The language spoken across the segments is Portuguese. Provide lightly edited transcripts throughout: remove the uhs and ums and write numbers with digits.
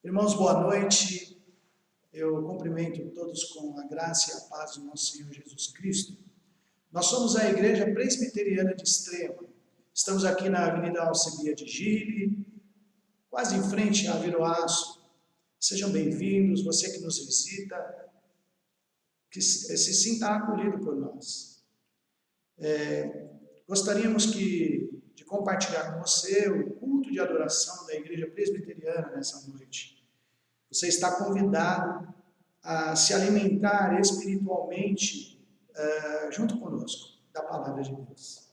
Irmãos, boa noite. Eu cumprimento todos com a graça e a paz do nosso Senhor Jesus Cristo. Nós somos a Igreja Presbiteriana de Extrema. Estamos aqui na Avenida Alcebia de Gile, quase em frente a Viroaço. Sejam bem-vindos, você que nos visita, que se sinta acolhido por nós. Gostaríamos de compartilhar com você o culto de adoração da Igreja Presbiteriana nessa noite. Você está convidado a se alimentar espiritualmente junto conosco da Palavra de Deus.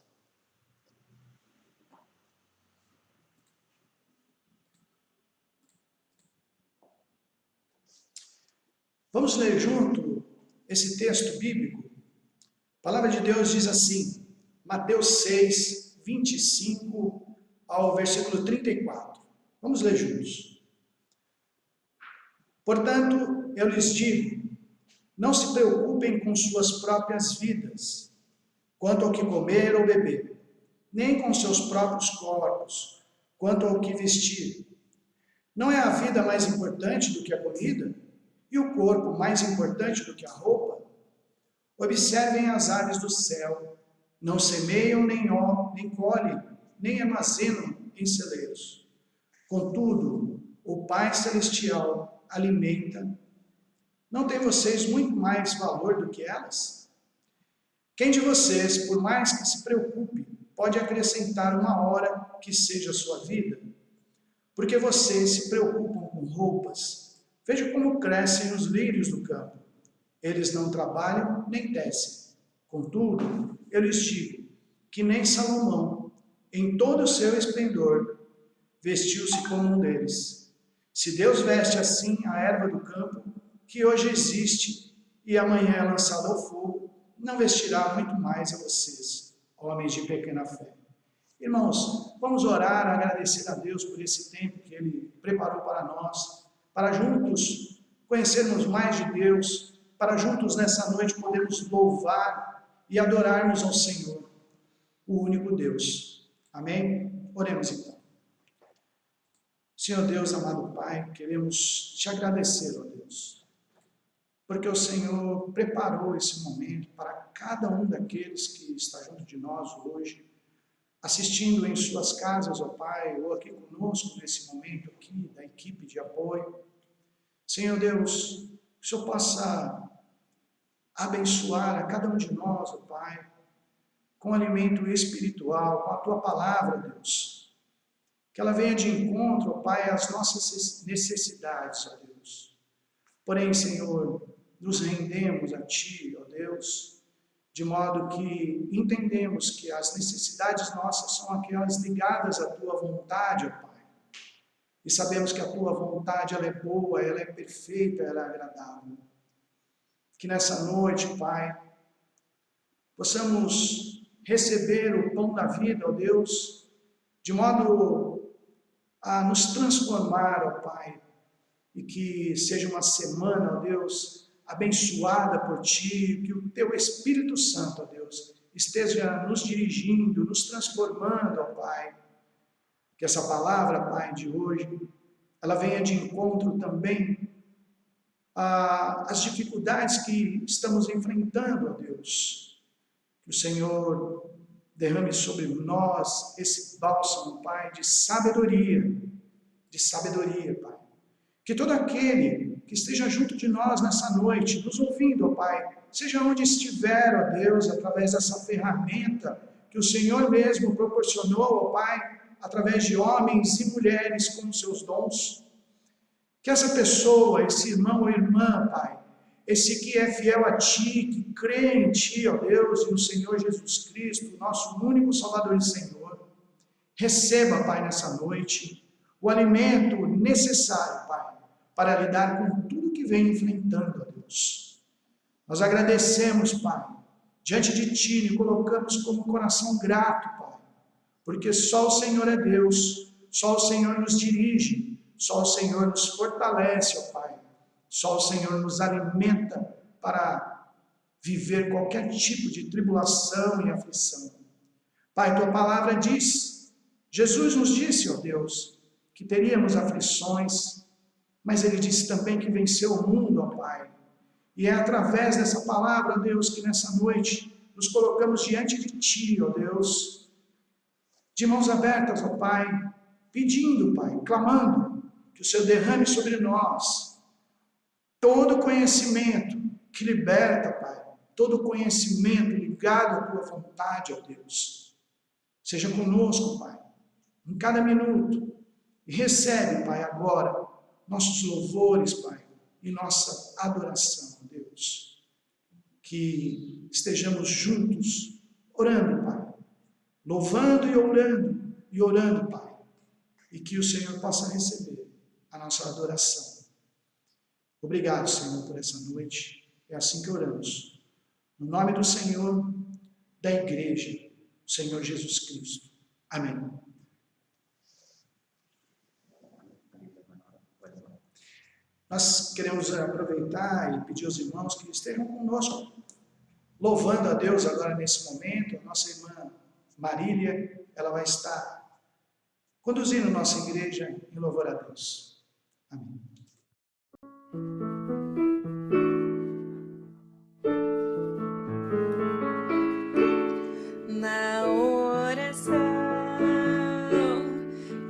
Vamos ler junto esse texto bíblico? A Palavra de Deus diz assim, Mateus 6, 25 ao versículo 34. Vamos ler juntos. Portanto, eu lhes digo, não se preocupem com suas próprias vidas, quanto ao que comer ou beber, nem com seus próprios corpos, quanto ao que vestir. Não é a vida mais importante do que a comida? E o corpo mais importante do que a roupa? Observem as aves do céu, não semeiam, nem colhem, nem armazenam em celeiros. Contudo, o Pai Celestial alimenta. Não tem vocês muito mais valor do que elas? Quem de vocês, por mais que se preocupe, pode acrescentar uma hora que seja a sua vida? Porque vocês se preocupam com roupas. Veja como crescem os lírios do campo. Eles não trabalham nem tecem. Contudo, eu lhes digo que nem Salomão, em todo o seu esplendor, vestiu-se como um deles. Se Deus veste assim a erva do campo, que hoje existe e amanhã é lançada ao fogo, não vestirá muito mais a vocês, homens de pequena fé. Irmãos, vamos orar, agradecer a Deus por esse tempo que Ele preparou para nós, para juntos conhecermos mais de Deus, para juntos nessa noite podermos louvar e adorarmos ao Senhor, o único Deus. Amém? Oremos então. Senhor Deus, amado Pai, queremos te agradecer, ó Deus, porque o Senhor preparou esse momento para cada um daqueles que está junto de nós hoje, assistindo em suas casas, ó Pai, ou aqui conosco nesse momento aqui, da equipe de apoio. Senhor Deus, que o Senhor possa abençoar a cada um de nós, ó Pai, com alimento espiritual, com a Tua Palavra, Deus. Que ela venha de encontro, ó Pai, às nossas necessidades, ó Deus. Porém, Senhor, nos rendemos a Ti, ó Deus, de modo que entendemos que as necessidades nossas são aquelas ligadas à Tua vontade, ó Pai. E sabemos que a Tua vontade, ela é boa, ela é perfeita, ela é agradável. Que nessa noite, Pai, possamos receber o pão da vida, ó Deus, de modo a nos transformar, ó Pai, e que seja uma semana, ó Deus, abençoada por Ti, que o Teu Espírito Santo, ó Deus, esteja nos dirigindo, nos transformando, ó Pai. Que essa palavra, Pai, de hoje, ela venha de encontro também às dificuldades que estamos enfrentando, ó Deus. Que o Senhor derrame sobre nós esse bálsamo, Pai, de sabedoria, Pai. Que todo aquele que esteja junto de nós nessa noite, nos ouvindo, ó Pai, seja onde estiver, ó Deus, através dessa ferramenta que o Senhor mesmo proporcionou, ó Pai, através de homens e mulheres com seus dons, que essa pessoa, esse irmão ou irmã, Pai, esse que é fiel a Ti, que crê em Ti, ó Deus, e no Senhor Jesus Cristo, nosso único Salvador e Senhor, receba, Pai, nessa noite, o alimento necessário, Pai, para lidar com tudo que vem enfrentando, ó Deus. Nós agradecemos, Pai, diante de Ti, e colocamos como coração grato, Pai, porque só o Senhor é Deus, só o Senhor nos dirige, só o Senhor nos fortalece, ó Pai, só o Senhor nos alimenta para viver qualquer tipo de tribulação e aflição. Pai, Tua palavra diz, Jesus nos disse, ó Deus, que teríamos aflições, mas ele disse também que venceu o mundo, ó Pai. E é através dessa palavra, ó Deus, que nessa noite nos colocamos diante de Ti, ó Deus, de mãos abertas, ó Pai, pedindo, Pai, clamando, que o Senhor derrame sobre nós todo conhecimento que liberta, Pai, todo conhecimento ligado à Tua vontade, ó Deus. Seja conosco, Pai, em cada minuto, e recebe, Pai, agora, nossos louvores, Pai, e nossa adoração, ó Deus. Que estejamos juntos, orando, Pai, louvando e orando, Pai, e que o Senhor possa receber a nossa adoração. Obrigado, Senhor, por essa noite. É assim que oramos. No nome do Senhor, da Igreja, o Senhor Jesus Cristo. Amém. Nós queremos aproveitar e pedir aos irmãos que estejam conosco, louvando a Deus agora nesse momento. A nossa irmã Marília, ela vai estar conduzindo nossa igreja em louvor a Deus. Amém. Na oração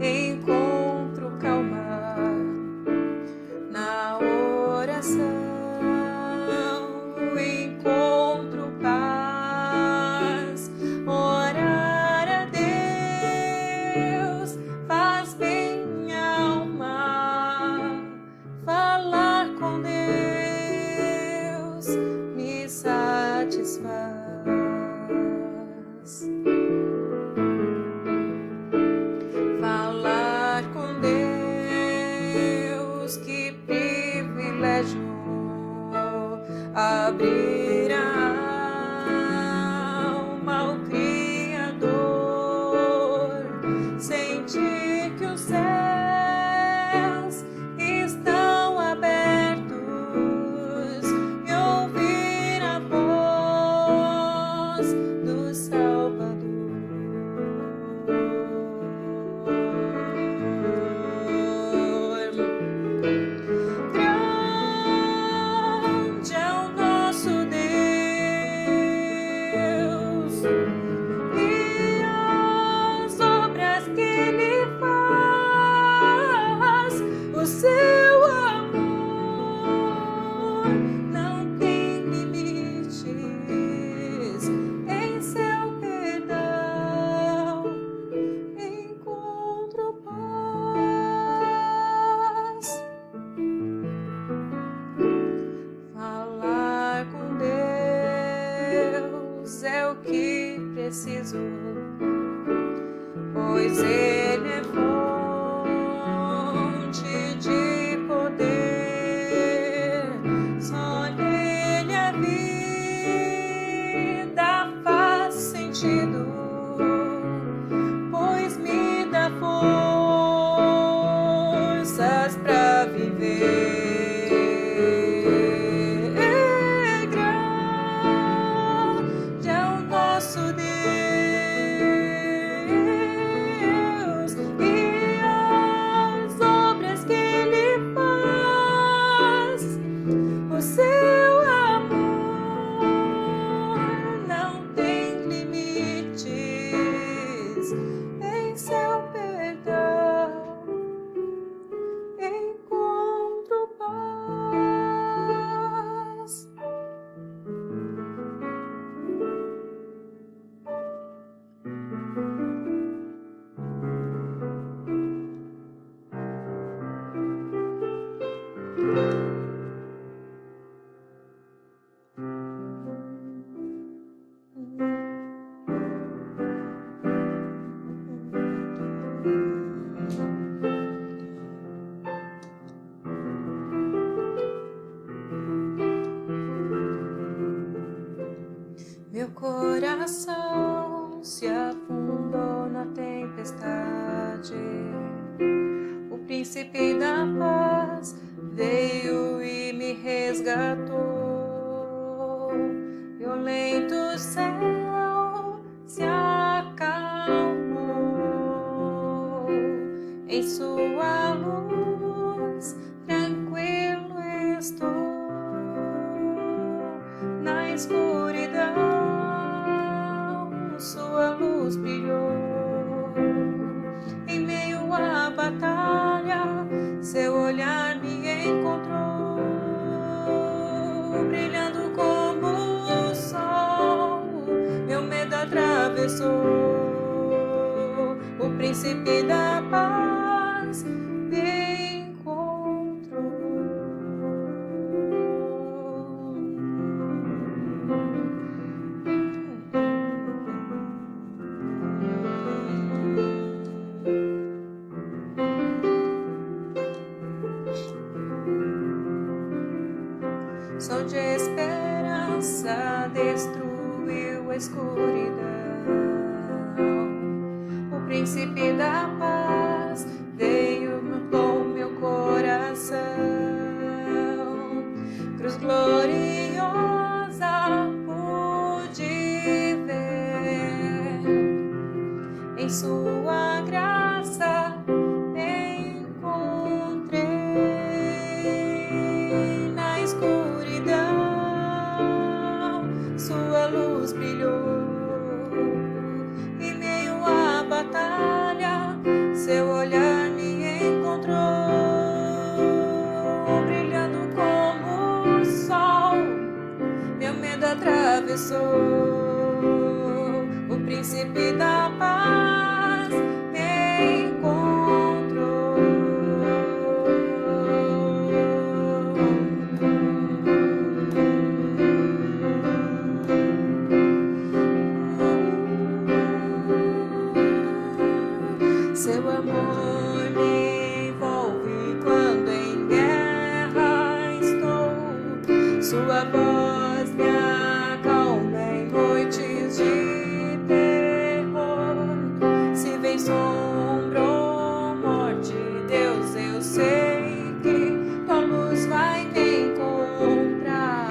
encontro calma, na oração encontro paz. Orar a Deus faz bem minha alma, falar com Deus me satisfaz. Falar com Deus, que privilégio, abrir a alma ao Criador, sentir que os céus estão abertos e ouvir a voz do Salvador. Grande é o nosso Deus e as obras que Ele faz. O seu amor não tem limites, em seu perdão encontro paz. Falar com Deus é o que preciso, pois Ele é fonte de poder. Só nele a vida faz sentido, pois me dá forças para viver. Grande é o nosso Deus e as obras que Ele faz. O seu amor não tem limites, em seu perdão encontro paz. Meu coração se afundou na tempestade. O príncipe da paz veio e me resgatou. Violento céu se acalmou. Em sua luz tranquila escuridão, sua luz brilhou. Em meio à batalha, seu olhar me encontrou, brilhando como o sol. Meu medo atravessou. O príncipe da paz me encontrou. Sol de esperança destruiu a escuridão. O príncipe da paz veio com meu coração. Cruz gloriosa pude ver, em sua graça encontrei. Na escuridão sua luz brilhou. Em meio à batalha, seu olhar me encontrou, brilhando como o sol. Meu medo atravessou. O príncipe da paz me encontrou. Seu amor me envolve quando em guerra estou. Sua voz me acalma em noites de terror. Se vem sombra ou morte, Deus, eu sei que tua luz vai me encontrar.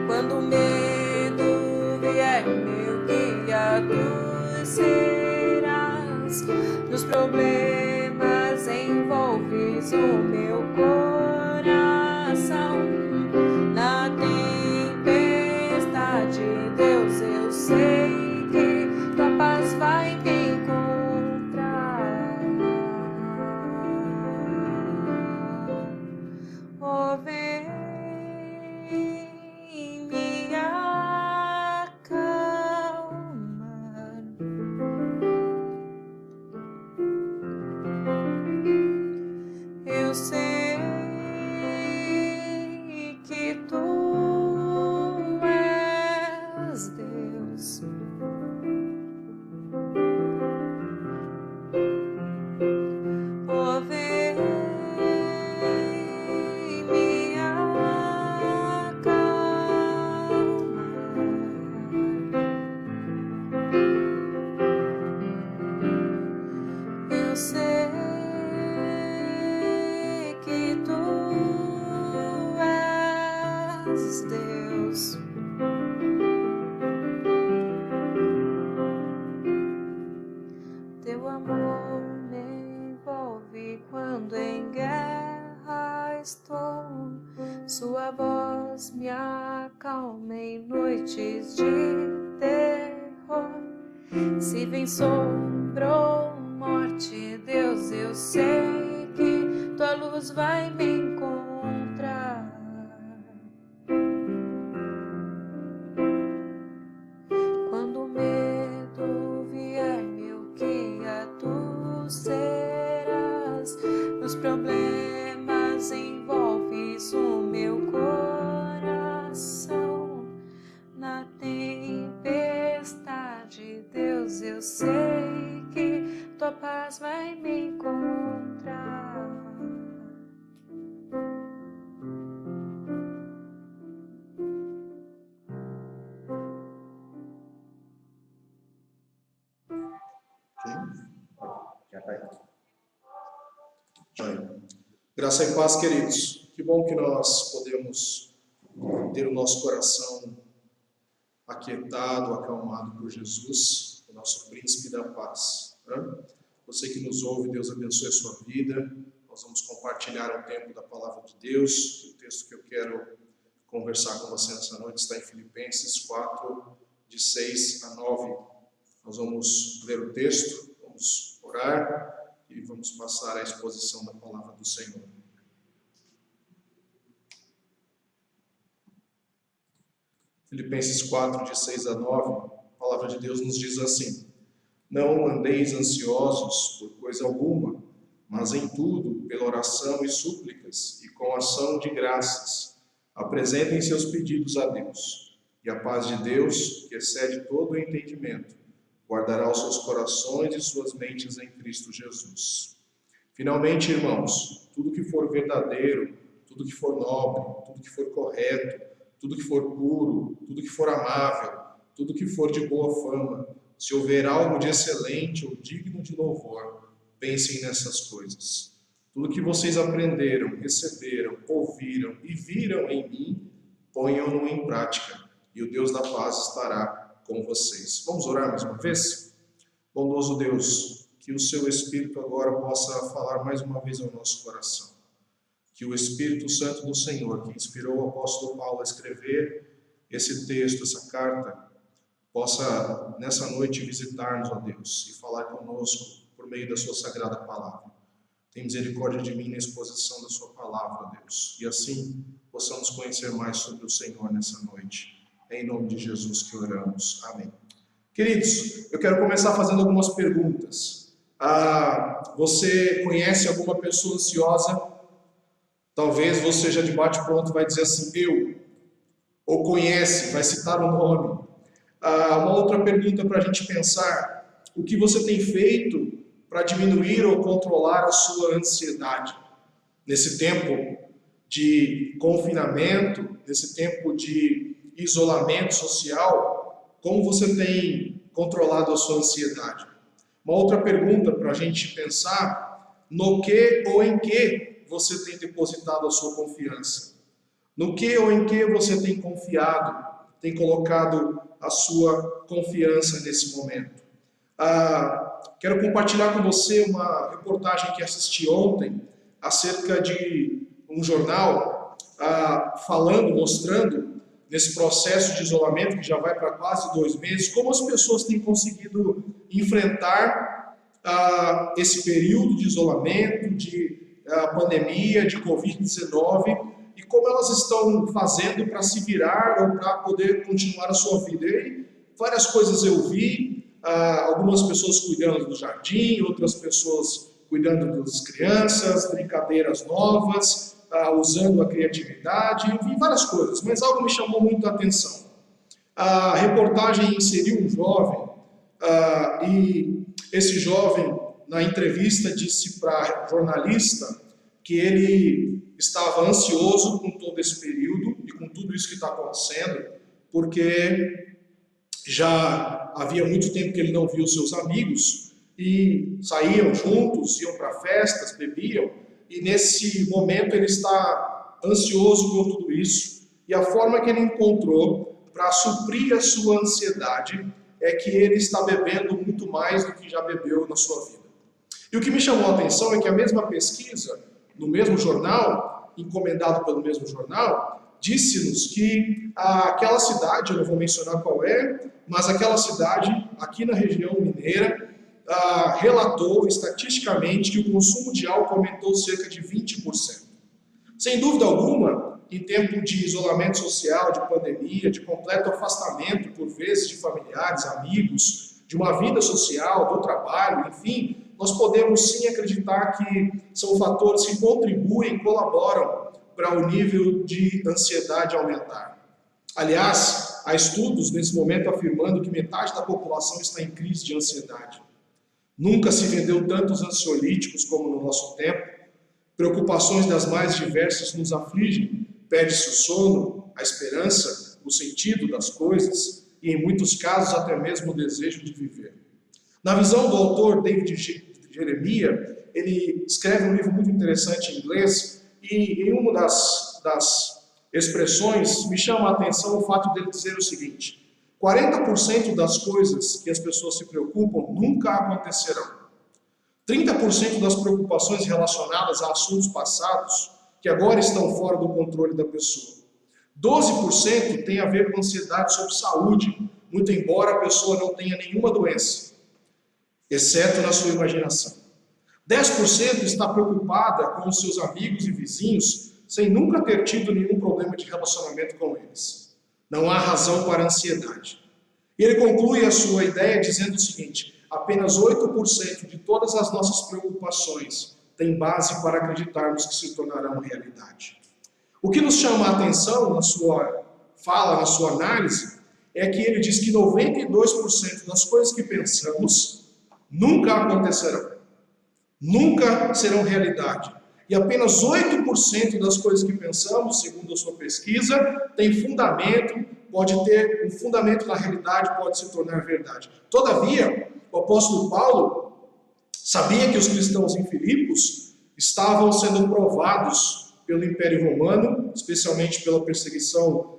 Quando o medo vier, meu guia tu serás. Nos problemas envolves o meu coração. Na tempestade, Deus, eu sei que tua paz vai me encontrar. Oh, vem me acalmar. Eu sei que tu és Deus. Oh, vem me acalmar. Eu sei que tu és Deus. Teu amor me envolve quando em guerra estou. Sua voz me acalma em noites de terror. Se vem sombra ou morte, Deus, eu sei que tua luz vai me encontrar. Quando o medo vier, meu guia tu serás. Nos problemas envolves o meu coração. Na tempestade, Deus, eu sei que tua paz vai me encontrar. Já tá aí. Joia. Graça e paz, queridos. Que bom que nós podemos ter o nosso coração aquietado, acalmado por Jesus, o nosso príncipe da paz. Né? Você que nos ouve, Deus abençoe a sua vida, nós vamos compartilhar um tempo da Palavra de Deus. O texto que eu quero conversar com você nessa noite está em Filipenses 4, de 6 a 9. Nós vamos ler o texto, vamos orar e vamos passar a exposição da Palavra do Senhor. Filipenses 4, de 6 a 9, a Palavra de Deus nos diz assim: Não andeis ansiosos por coisa alguma, mas em tudo, pela oração e súplicas, e com ação de graças, apresentem seus pedidos a Deus. E a paz de Deus, que excede todo o entendimento, guardará os seus corações e suas mentes em Cristo Jesus. Finalmente, irmãos, tudo que for verdadeiro, tudo que for nobre, tudo que for correto, tudo que for puro, tudo que for amável, tudo que for de boa fama, se houver algo de excelente ou digno de louvor, pensem nessas coisas. Tudo que vocês aprenderam, receberam, ouviram e viram em mim, ponham-no em prática, e o Deus da paz estará com vocês. Vamos orar mais uma vez? Bondoso Deus, que o seu Espírito agora possa falar mais uma vez ao nosso coração. Que o Espírito Santo do Senhor, que inspirou o apóstolo Paulo a escrever esse texto, essa carta, possa nessa noite visitar-nos, ó Deus, e falar conosco por meio da sua sagrada palavra. Tem misericórdia de mim na exposição da sua palavra, ó Deus, e assim possamos conhecer mais sobre o Senhor nessa noite. É em nome de Jesus que oramos. Amém. Queridos, eu quero começar fazendo algumas perguntas. Você conhece alguma pessoa ansiosa? Talvez você já de bate-pronto vai dizer assim, eu. Ou conhece, vai citar o nome. Uma outra pergunta para a gente pensar: o que você tem feito para diminuir ou controlar a sua ansiedade? Nesse tempo de confinamento, nesse tempo de isolamento social, como você tem controlado a sua ansiedade? Uma outra pergunta para a gente pensar: no que ou em que você tem depositado a sua confiança? No que ou em que você tem confiado, tem colocado a sua confiança nesse momento? Quero compartilhar com você uma reportagem que assisti ontem acerca de um jornal mostrando nesse processo de isolamento que já vai para quase 2 meses, como as pessoas têm conseguido enfrentar esse período de isolamento, de pandemia, de Covid-19, e como elas estão fazendo para se virar ou para poder continuar a sua vida. E várias coisas eu vi, algumas pessoas cuidando do jardim, outras pessoas cuidando das crianças, brincadeiras novas, usando a criatividade, eu vi várias coisas, mas algo me chamou muito a atenção. A reportagem inseriu um jovem, e esse jovem, na entrevista, disse para a jornalista que ele estava ansioso com todo esse período e com tudo isso que está acontecendo, porque já havia muito tempo que ele não via os seus amigos e saíam juntos, iam para festas, bebiam, e nesse momento ele está ansioso com tudo isso, e a forma que ele encontrou para suprir a sua ansiedade é que ele está bebendo muito mais do que já bebeu na sua vida. E o que me chamou a atenção é que a mesma pesquisa, no mesmo jornal, encomendado pelo mesmo jornal, disse-nos que aquela cidade, eu não vou mencionar qual é, mas aquela cidade, aqui na região mineira, relatou estatisticamente que o consumo de álcool aumentou cerca de 20%. Sem dúvida alguma, em tempo de isolamento social, de pandemia, de completo afastamento, por vezes, de familiares, amigos, de uma vida social, do trabalho, enfim, nós podemos sim acreditar que são fatores que contribuem, colaboram para o nível de ansiedade aumentar. Aliás, há estudos nesse momento afirmando que metade da população está em crise de ansiedade. Nunca se vendeu tantos ansiolíticos como no nosso tempo. Preocupações das mais diversas nos afligem. Perde-se o sono, a esperança, o sentido das coisas e, em muitos casos, até mesmo o desejo de viver. Na visão do autor David Jeremiah, ele escreve um livro muito interessante em inglês e em uma das expressões me chama a atenção o fato dele dizer o seguinte: 40% das coisas que as pessoas se preocupam nunca acontecerão. 30% das preocupações relacionadas a assuntos passados, que agora estão fora do controle da pessoa. 12% tem a ver com ansiedade sobre saúde, muito embora a pessoa não tenha nenhuma doença, exceto na sua imaginação. 10% está preocupada com os seus amigos e vizinhos, sem nunca ter tido nenhum problema de relacionamento com eles. Não há razão para ansiedade. E ele conclui a sua ideia dizendo o seguinte: apenas 8% de todas as nossas preocupações têm base para acreditarmos que se tornarão realidade. O que nos chama a atenção na sua fala, na sua análise, é que ele diz que 92% das coisas que pensamos nunca acontecerão, nunca serão realidade. E apenas 8% das coisas que pensamos, segundo a sua pesquisa, tem fundamento, pode ter um fundamento na realidade, pode se tornar verdade. Todavia, o apóstolo Paulo sabia que os cristãos em Filipos estavam sendo provados pelo Império Romano, especialmente pela perseguição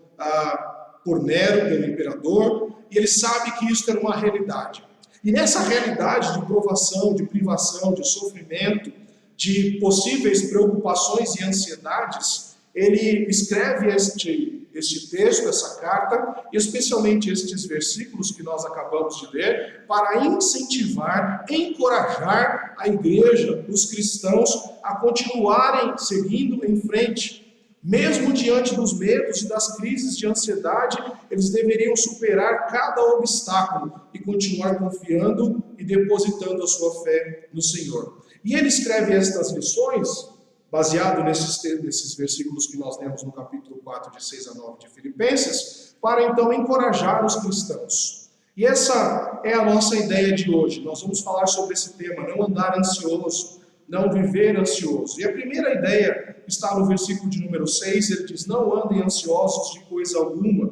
por Nero, pelo imperador, e ele sabe que isso era uma realidade. E nessa realidade de provação, de privação, de sofrimento, de possíveis preocupações e ansiedades, ele escreve este texto, essa carta, e especialmente estes versículos que nós acabamos de ler, para incentivar, encorajar a igreja, os cristãos, a continuarem seguindo em frente. Mesmo diante dos medos e das crises de ansiedade, eles deveriam superar cada obstáculo e continuar confiando e depositando a sua fé no Senhor. E ele escreve estas lições, baseado nesses versículos que nós lemos no capítulo 4, de 6 a 9 de Filipenses, para então encorajar os cristãos. E essa é a nossa ideia de hoje. Nós vamos falar sobre esse tema, não andar ansioso, não viver ansioso. E a primeira ideia está no versículo de número 6, ele diz: não andem ansiosos de coisa alguma,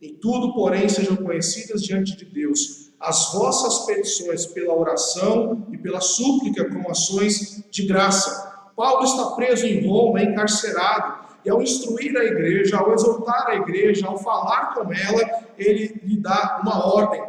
em tudo, porém, sejam conhecidas diante de Deus as vossas petições pela oração e pela súplica com ações de graça. Paulo está preso em Roma, encarcerado, e ao instruir a igreja, ao exortar a igreja, ao falar com ela, ele lhe dá uma ordem,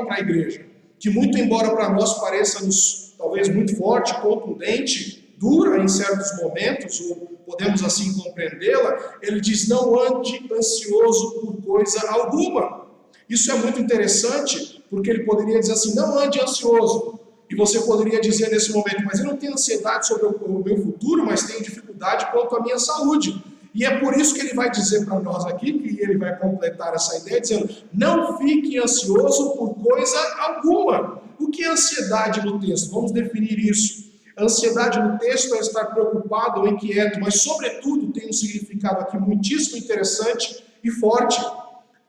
para a igreja, que muito embora para nós pareça-nos talvez muito forte, contundente, dura em certos momentos, ou podemos assim compreendê-la, ele diz: não ande ansioso por coisa alguma. Isso é muito interessante, porque ele poderia dizer assim: não ande ansioso. E você poderia dizer nesse momento: mas eu não tenho ansiedade sobre o meu futuro, mas tenho dificuldade quanto à minha saúde. E é por isso que ele vai dizer para nós aqui, que ele vai completar essa ideia, dizendo: não fique ansioso por coisa alguma. O que é ansiedade no texto? Vamos definir isso. A ansiedade no texto é estar preocupado ou inquieto, mas sobretudo tem um significado aqui muitíssimo interessante e forte.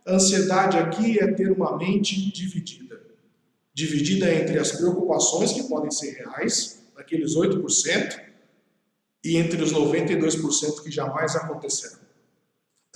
A ansiedade aqui é ter uma mente dividida. Dividida entre as preocupações, que podem ser reais, daqueles 8%, e entre os 92% que jamais acontecerão.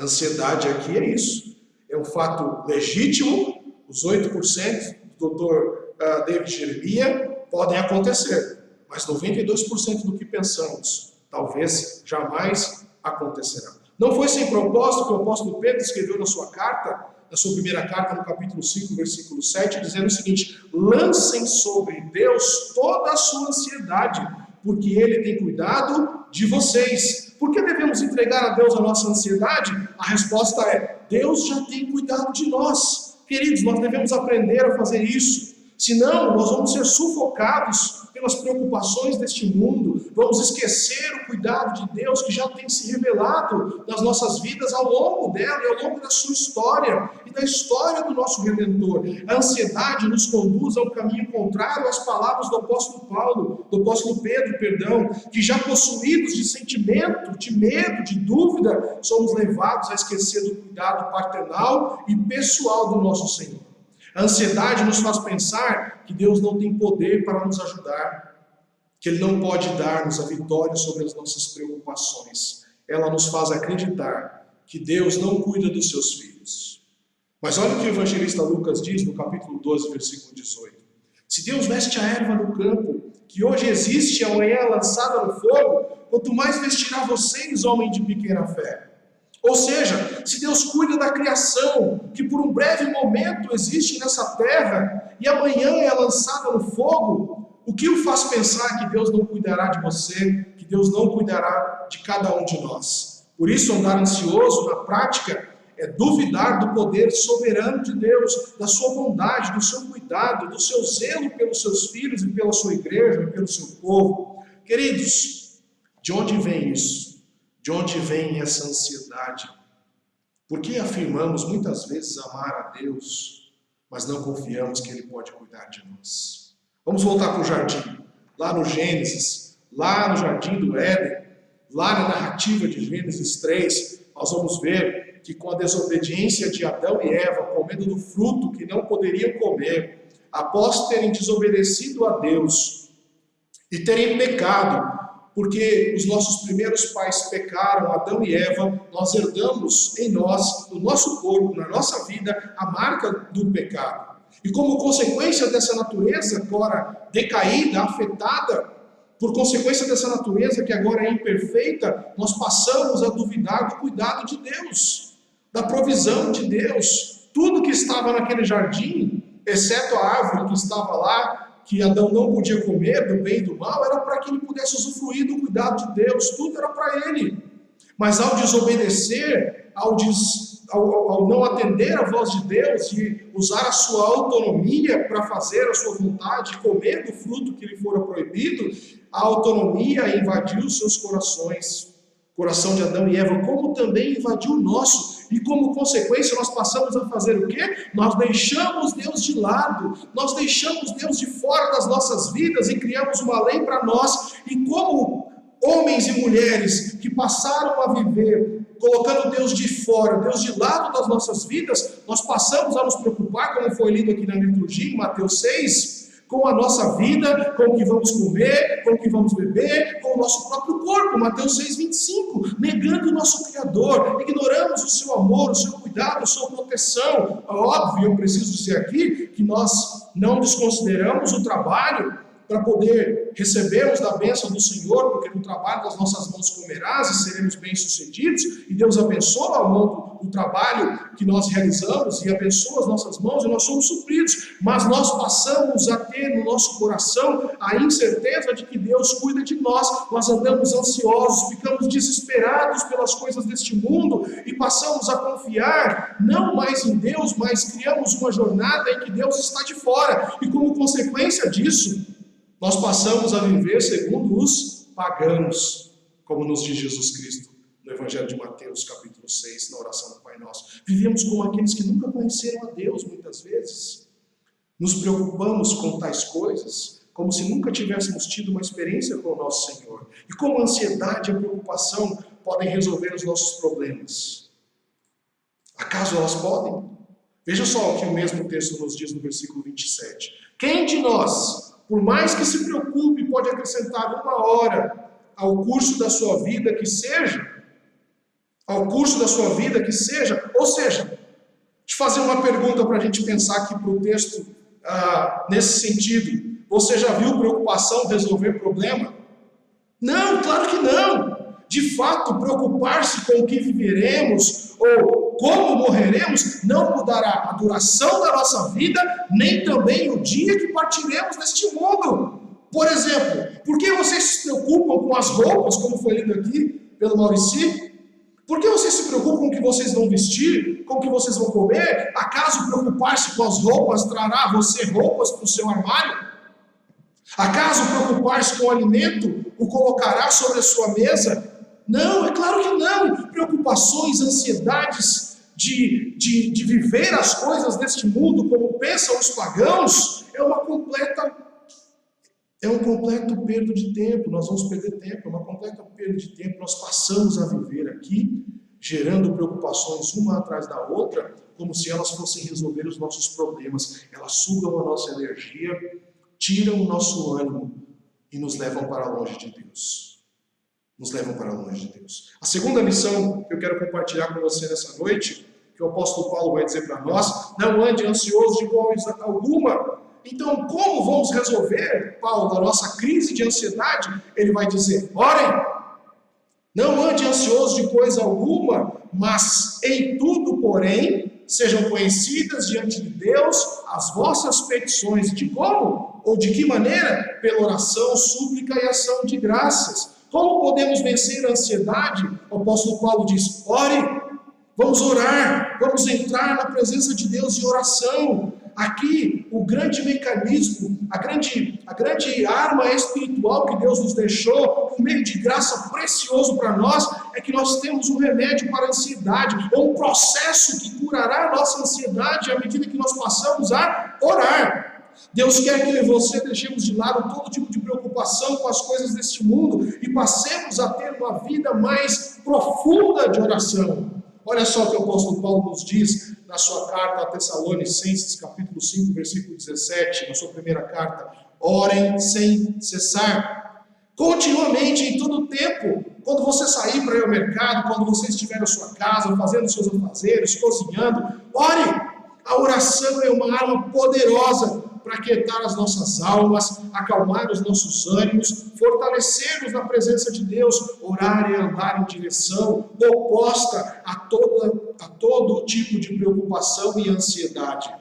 A ansiedade aqui é isso. É um fato legítimo, os 8% do Dr. David Jeremias podem acontecer, mas 92% do que pensamos talvez jamais acontecerá. Não foi sem propósito que o apóstolo Pedro escreveu na sua carta, na sua primeira carta, no capítulo 5, versículo 7, dizendo o seguinte: lancem sobre Deus toda a sua ansiedade, porque Ele tem cuidado de vocês. Por que devemos entregar a Deus a nossa ansiedade? A resposta é: Deus já tem cuidado de nós. Queridos, nós devemos aprender a fazer isso. Senão, nós vamos ser sufocados pelas preocupações deste mundo, vamos esquecer o cuidado de Deus que já tem se revelado nas nossas vidas ao longo dela e ao longo da sua história e da história do nosso Redentor. A ansiedade nos conduz a um caminho contrário às palavras do apóstolo Pedro, que já possuídos de sentimento, de medo, de dúvida, somos levados a esquecer do cuidado paternal e pessoal do nosso Senhor. A ansiedade nos faz pensar que Deus não tem poder para nos ajudar, que Ele não pode dar-nos a vitória sobre as nossas preocupações. Ela nos faz acreditar que Deus não cuida dos seus filhos. Mas olha o que o evangelista Lucas diz no capítulo 12, versículo 18. Se Deus veste a erva no campo, que hoje existe e amanhã é lançada no fogo, quanto mais vestirá vocês, homem de pequena fé. Ou seja, se Deus cuida da criação, que por um breve momento existe nessa terra, e amanhã é lançada no fogo, O que o faz pensar que Deus não cuidará de você, que Deus não cuidará de cada um de nós? Por isso, andar ansioso, na prática, é duvidar do poder soberano de Deus, da sua bondade, do seu cuidado, do seu zelo pelos seus filhos e pela sua igreja e pelo seu povo. Queridos, de onde vem isso? De onde vem essa ansiedade? Por que afirmamos muitas vezes amar a Deus, mas não confiamos que Ele pode cuidar de nós? Vamos voltar para o jardim, lá no Gênesis, lá no jardim do Éden, lá na narrativa de Gênesis 3, nós vamos ver que com a desobediência de Adão e Eva, comendo do fruto que não poderiam comer, após terem desobedecido a Deus e terem pecado, porque os nossos primeiros pais pecaram, Adão e Eva, nós herdamos em nós, no nosso corpo, na nossa vida, a marca do pecado. E como consequência dessa natureza agora decaída, afetada, por consequência dessa natureza que agora é imperfeita, nós passamos a duvidar do cuidado de Deus, da provisão de Deus. Tudo que estava naquele jardim, exceto a árvore que estava lá, que Adão não podia comer, do bem e do mal, era para que ele pudesse usufruir do cuidado de Deus, tudo era para ele. Mas ao desobedecer, ao não atender a voz de Deus e usar a sua autonomia para fazer a sua vontade, comer do fruto que lhe fora proibido, a autonomia invadiu seus corações, o coração de Adão e Eva, como também invadiu o nosso. E como consequência nós passamos a fazer o quê? Nós deixamos Deus de lado, nós deixamos Deus de fora das nossas vidas e criamos uma lei para nós. E como homens e mulheres que passaram a viver colocando Deus de fora, Deus de lado das nossas vidas, nós passamos a nos preocupar, como foi lido aqui na liturgia, em Mateus 6, com a nossa vida, com o que vamos comer, com o que vamos beber, com o nosso próprio corpo, Mateus 6,25, negando o nosso Criador, ignoramos o seu amor, o seu cuidado, a sua proteção. Óbvio, eu preciso dizer aqui que nós não desconsideramos o trabalho para poder recebermos da bênção do Senhor, porque no trabalho das nossas mãos comerás e seremos bem-sucedidos, e Deus abençoa o trabalho que nós realizamos e abençoa as nossas mãos e nós somos supridos, mas nós passamos a ter no nosso coração a incerteza de que Deus cuida de nós andamos ansiosos, ficamos desesperados pelas coisas deste mundo e passamos a confiar não mais em Deus, mas criamos uma jornada em que Deus está de fora, e como consequência disso, nós passamos a viver segundo os paganos, como nos diz Jesus Cristo no Evangelho de Mateus, capítulo 6, na oração do Pai Nosso. Vivemos como aqueles que nunca conheceram a Deus, muitas vezes. Nos preocupamos com tais coisas, como se nunca tivéssemos tido uma experiência com o nosso Senhor. E como a ansiedade e a preocupação podem resolver os nossos problemas? Acaso elas podem? Veja só o que o mesmo texto nos diz no versículo 27. Quem de nós, por mais que se preocupe, pode acrescentar uma hora ao curso da sua vida que seja? Ou seja, te fazer uma pergunta para a gente pensar aqui para o texto nesse sentido. Você já viu preocupação resolver problema? Não, claro que não. De fato, preocupar-se com o que viveremos ou como morreremos não mudará a duração da nossa vida, nem também o dia que partiremos deste mundo. Por exemplo, por que vocês se preocupam com as roupas, como foi lido aqui pelo Maurici? Por que vocês se preocupam com o que vocês vão vestir, com o que vocês vão comer? Acaso preocupar-se com as roupas trará a você roupas para o seu armário? Acaso preocupar-se com o alimento o colocará sobre a sua mesa? Não, é claro que não. Preocupações, ansiedades de viver as coisas deste mundo como pensam os pagãos, é um completo perda de tempo. Nós vamos perder tempo, é uma completa perda de tempo. Nós passamos a viver aqui, gerando preocupações uma atrás da outra, como se elas fossem resolver os nossos problemas. Elas sugam a nossa energia, tiram o nosso ânimo e nos levam para longe de Deus. A segunda lição que eu quero compartilhar com você nessa noite, que o apóstolo Paulo vai dizer para nós: não ande ansioso de coisa alguma. Então, como vamos resolver, Paulo, a nossa crise de ansiedade? Ele vai dizer: orem, não ande ansioso de coisa alguma, mas em tudo, porém, sejam conhecidas diante de Deus as vossas petições. De como? Ou de que maneira? Pela oração, súplica e ação de graças. Como podemos vencer a ansiedade? O apóstolo Paulo diz: ore, vamos orar, vamos entrar na presença de Deus em oração. Aqui, o grande mecanismo, a grande arma espiritual que Deus nos deixou, um meio de graça precioso para nós, é que nós temos um remédio para a ansiedade, ou um processo que curará a nossa ansiedade à medida que nós passamos a orar. Deus quer que eu e você deixemos de lado todo tipo de preocupação com as coisas deste mundo e passemos a ter uma vida mais profunda de oração. Olha só o que o apóstolo Paulo nos diz na sua carta a Tessalonicenses, capítulo 5, versículo 17, na sua primeira carta: orem sem cessar, continuamente, em todo o tempo. Quando você sair para ir ao mercado, quando você estiver na sua casa, fazendo seus afazeres, cozinhando, ore. A oração é uma arma poderosa para aquietar as nossas almas, acalmar os nossos ânimos, fortalecer-nos na presença de Deus. Orar é andar em direção oposta a todo tipo de preocupação e ansiedade.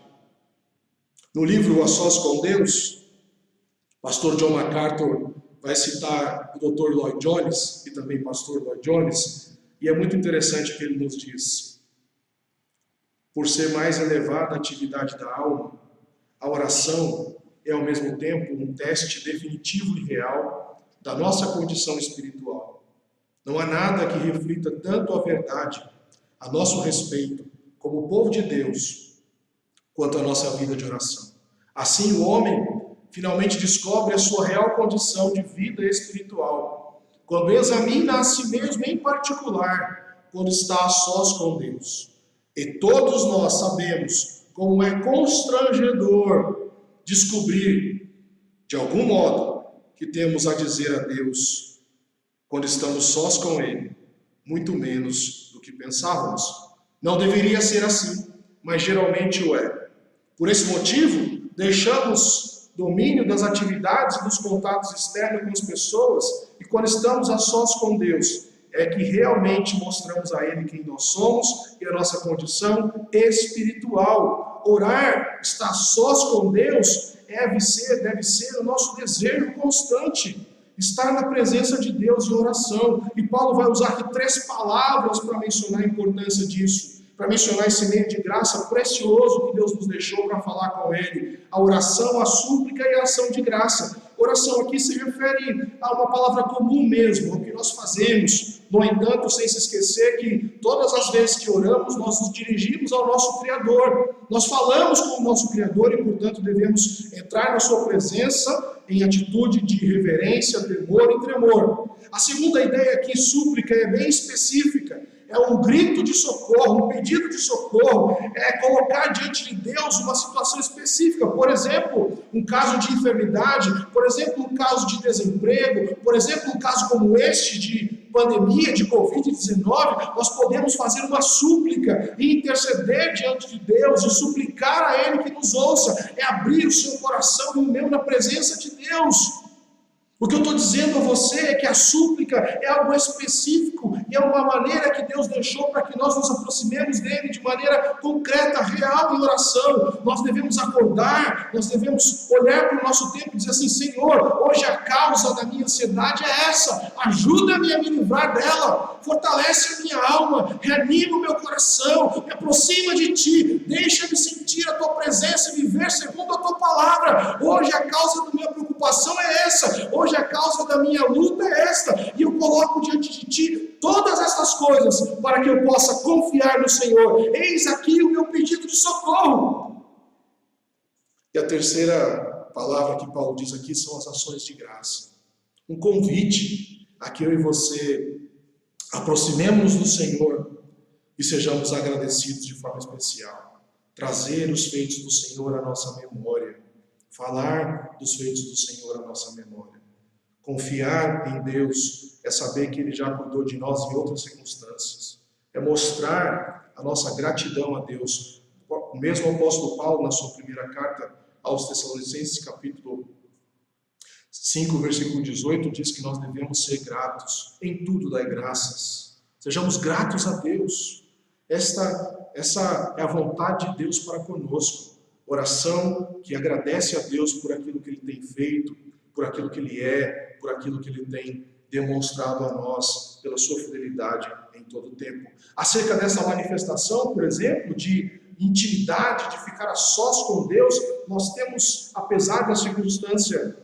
No livro A Sós com Deus, o pastor John MacArthur vai citar o Dr. Lloyd Jones, e também o pastor Lloyd Jones, e é muito interessante o que ele nos diz. Por ser mais elevada a atividade da alma, a oração é ao mesmo tempo um teste definitivo e real da nossa condição espiritual. Não há nada que reflita tanto a verdade a nosso respeito, como povo de Deus, quanto a nossa vida de oração. Assim, o homem finalmente descobre a sua real condição de vida espiritual, quando examina a si mesmo em particular, quando está a sós com Deus. E todos nós sabemos como é constrangedor descobrir, de algum modo, que temos a dizer a Deus quando estamos sós com Ele, muito menos do que pensávamos. Não deveria ser assim, mas geralmente o é. Por esse motivo, deixamos domínio das atividades e dos contatos externos com as pessoas, e quando estamos a sós com Deus, é que realmente mostramos a Ele quem nós somos e a nossa condição espiritual. Orar, estar sós com Deus, deve ser o nosso desejo constante. Estar na presença de Deus em oração. E Paulo vai usar aqui 3 palavras para mencionar a importância disso, para mencionar esse meio de graça precioso que Deus nos deixou para falar com Ele. A oração, a súplica e a ação de graça. Oração aqui se refere a uma palavra comum mesmo, o que nós fazemos. No entanto, sem se esquecer que todas as vezes que oramos, nós nos dirigimos ao nosso Criador. Nós falamos com o nosso Criador e, portanto, devemos entrar na sua presença em atitude de reverência, temor e tremor. A segunda ideia aqui, súplica, é bem específica. É um grito de socorro, um pedido de socorro, é colocar diante de Deus uma situação específica, por exemplo, um caso de enfermidade, por exemplo, um caso de desemprego, por exemplo, um caso como este de pandemia, de Covid-19, nós podemos fazer uma súplica e interceder diante de Deus, e suplicar a Ele que nos ouça, é abrir o seu coração e o meu na presença de Deus. O que eu estou dizendo a você é que a súplica é algo específico e é uma maneira que Deus deixou para que nós nos aproximemos dele de maneira concreta, real em oração. Nós devemos acordar, nós devemos olhar para o nosso tempo e dizer assim: Senhor, hoje a causa da minha ansiedade é essa, ajuda-me a me livrar dela, fortalece a minha alma, reanima o meu coração, me aproxima de ti, deixa-me sentir a tua presença e viver segundo a tua palavra. Hoje a causa da minha preocupação é essa, hoje a causa da minha luta é esta, e eu coloco diante de ti todas essas coisas para que eu possa confiar no Senhor. Eis aqui o meu pedido de socorro. E a terceira palavra que Paulo diz aqui são as ações de graça. Um convite a que eu e você aproximemos do Senhor e sejamos agradecidos de forma especial. Trazer os feitos do Senhor à nossa memória. Falar dos feitos do Senhor à nossa memória. Confiar em Deus é saber que Ele já cuidou de nós em outras circunstâncias. É mostrar a nossa gratidão a Deus. O mesmo apóstolo Paulo, na sua primeira carta aos Tessalonicenses, capítulo 5, versículo 18, diz que nós devemos ser gratos. Em tudo dai graças. Sejamos gratos a Deus. Esta essa é a vontade de Deus para conosco. Oração que agradece a Deus por aquilo que Ele tem feito, por aquilo que Ele é, por aquilo que Ele tem demonstrado a nós, pela sua fidelidade em todo o tempo. Acerca dessa manifestação, por exemplo, de intimidade, de ficar a sós com Deus, nós temos, apesar da circunstância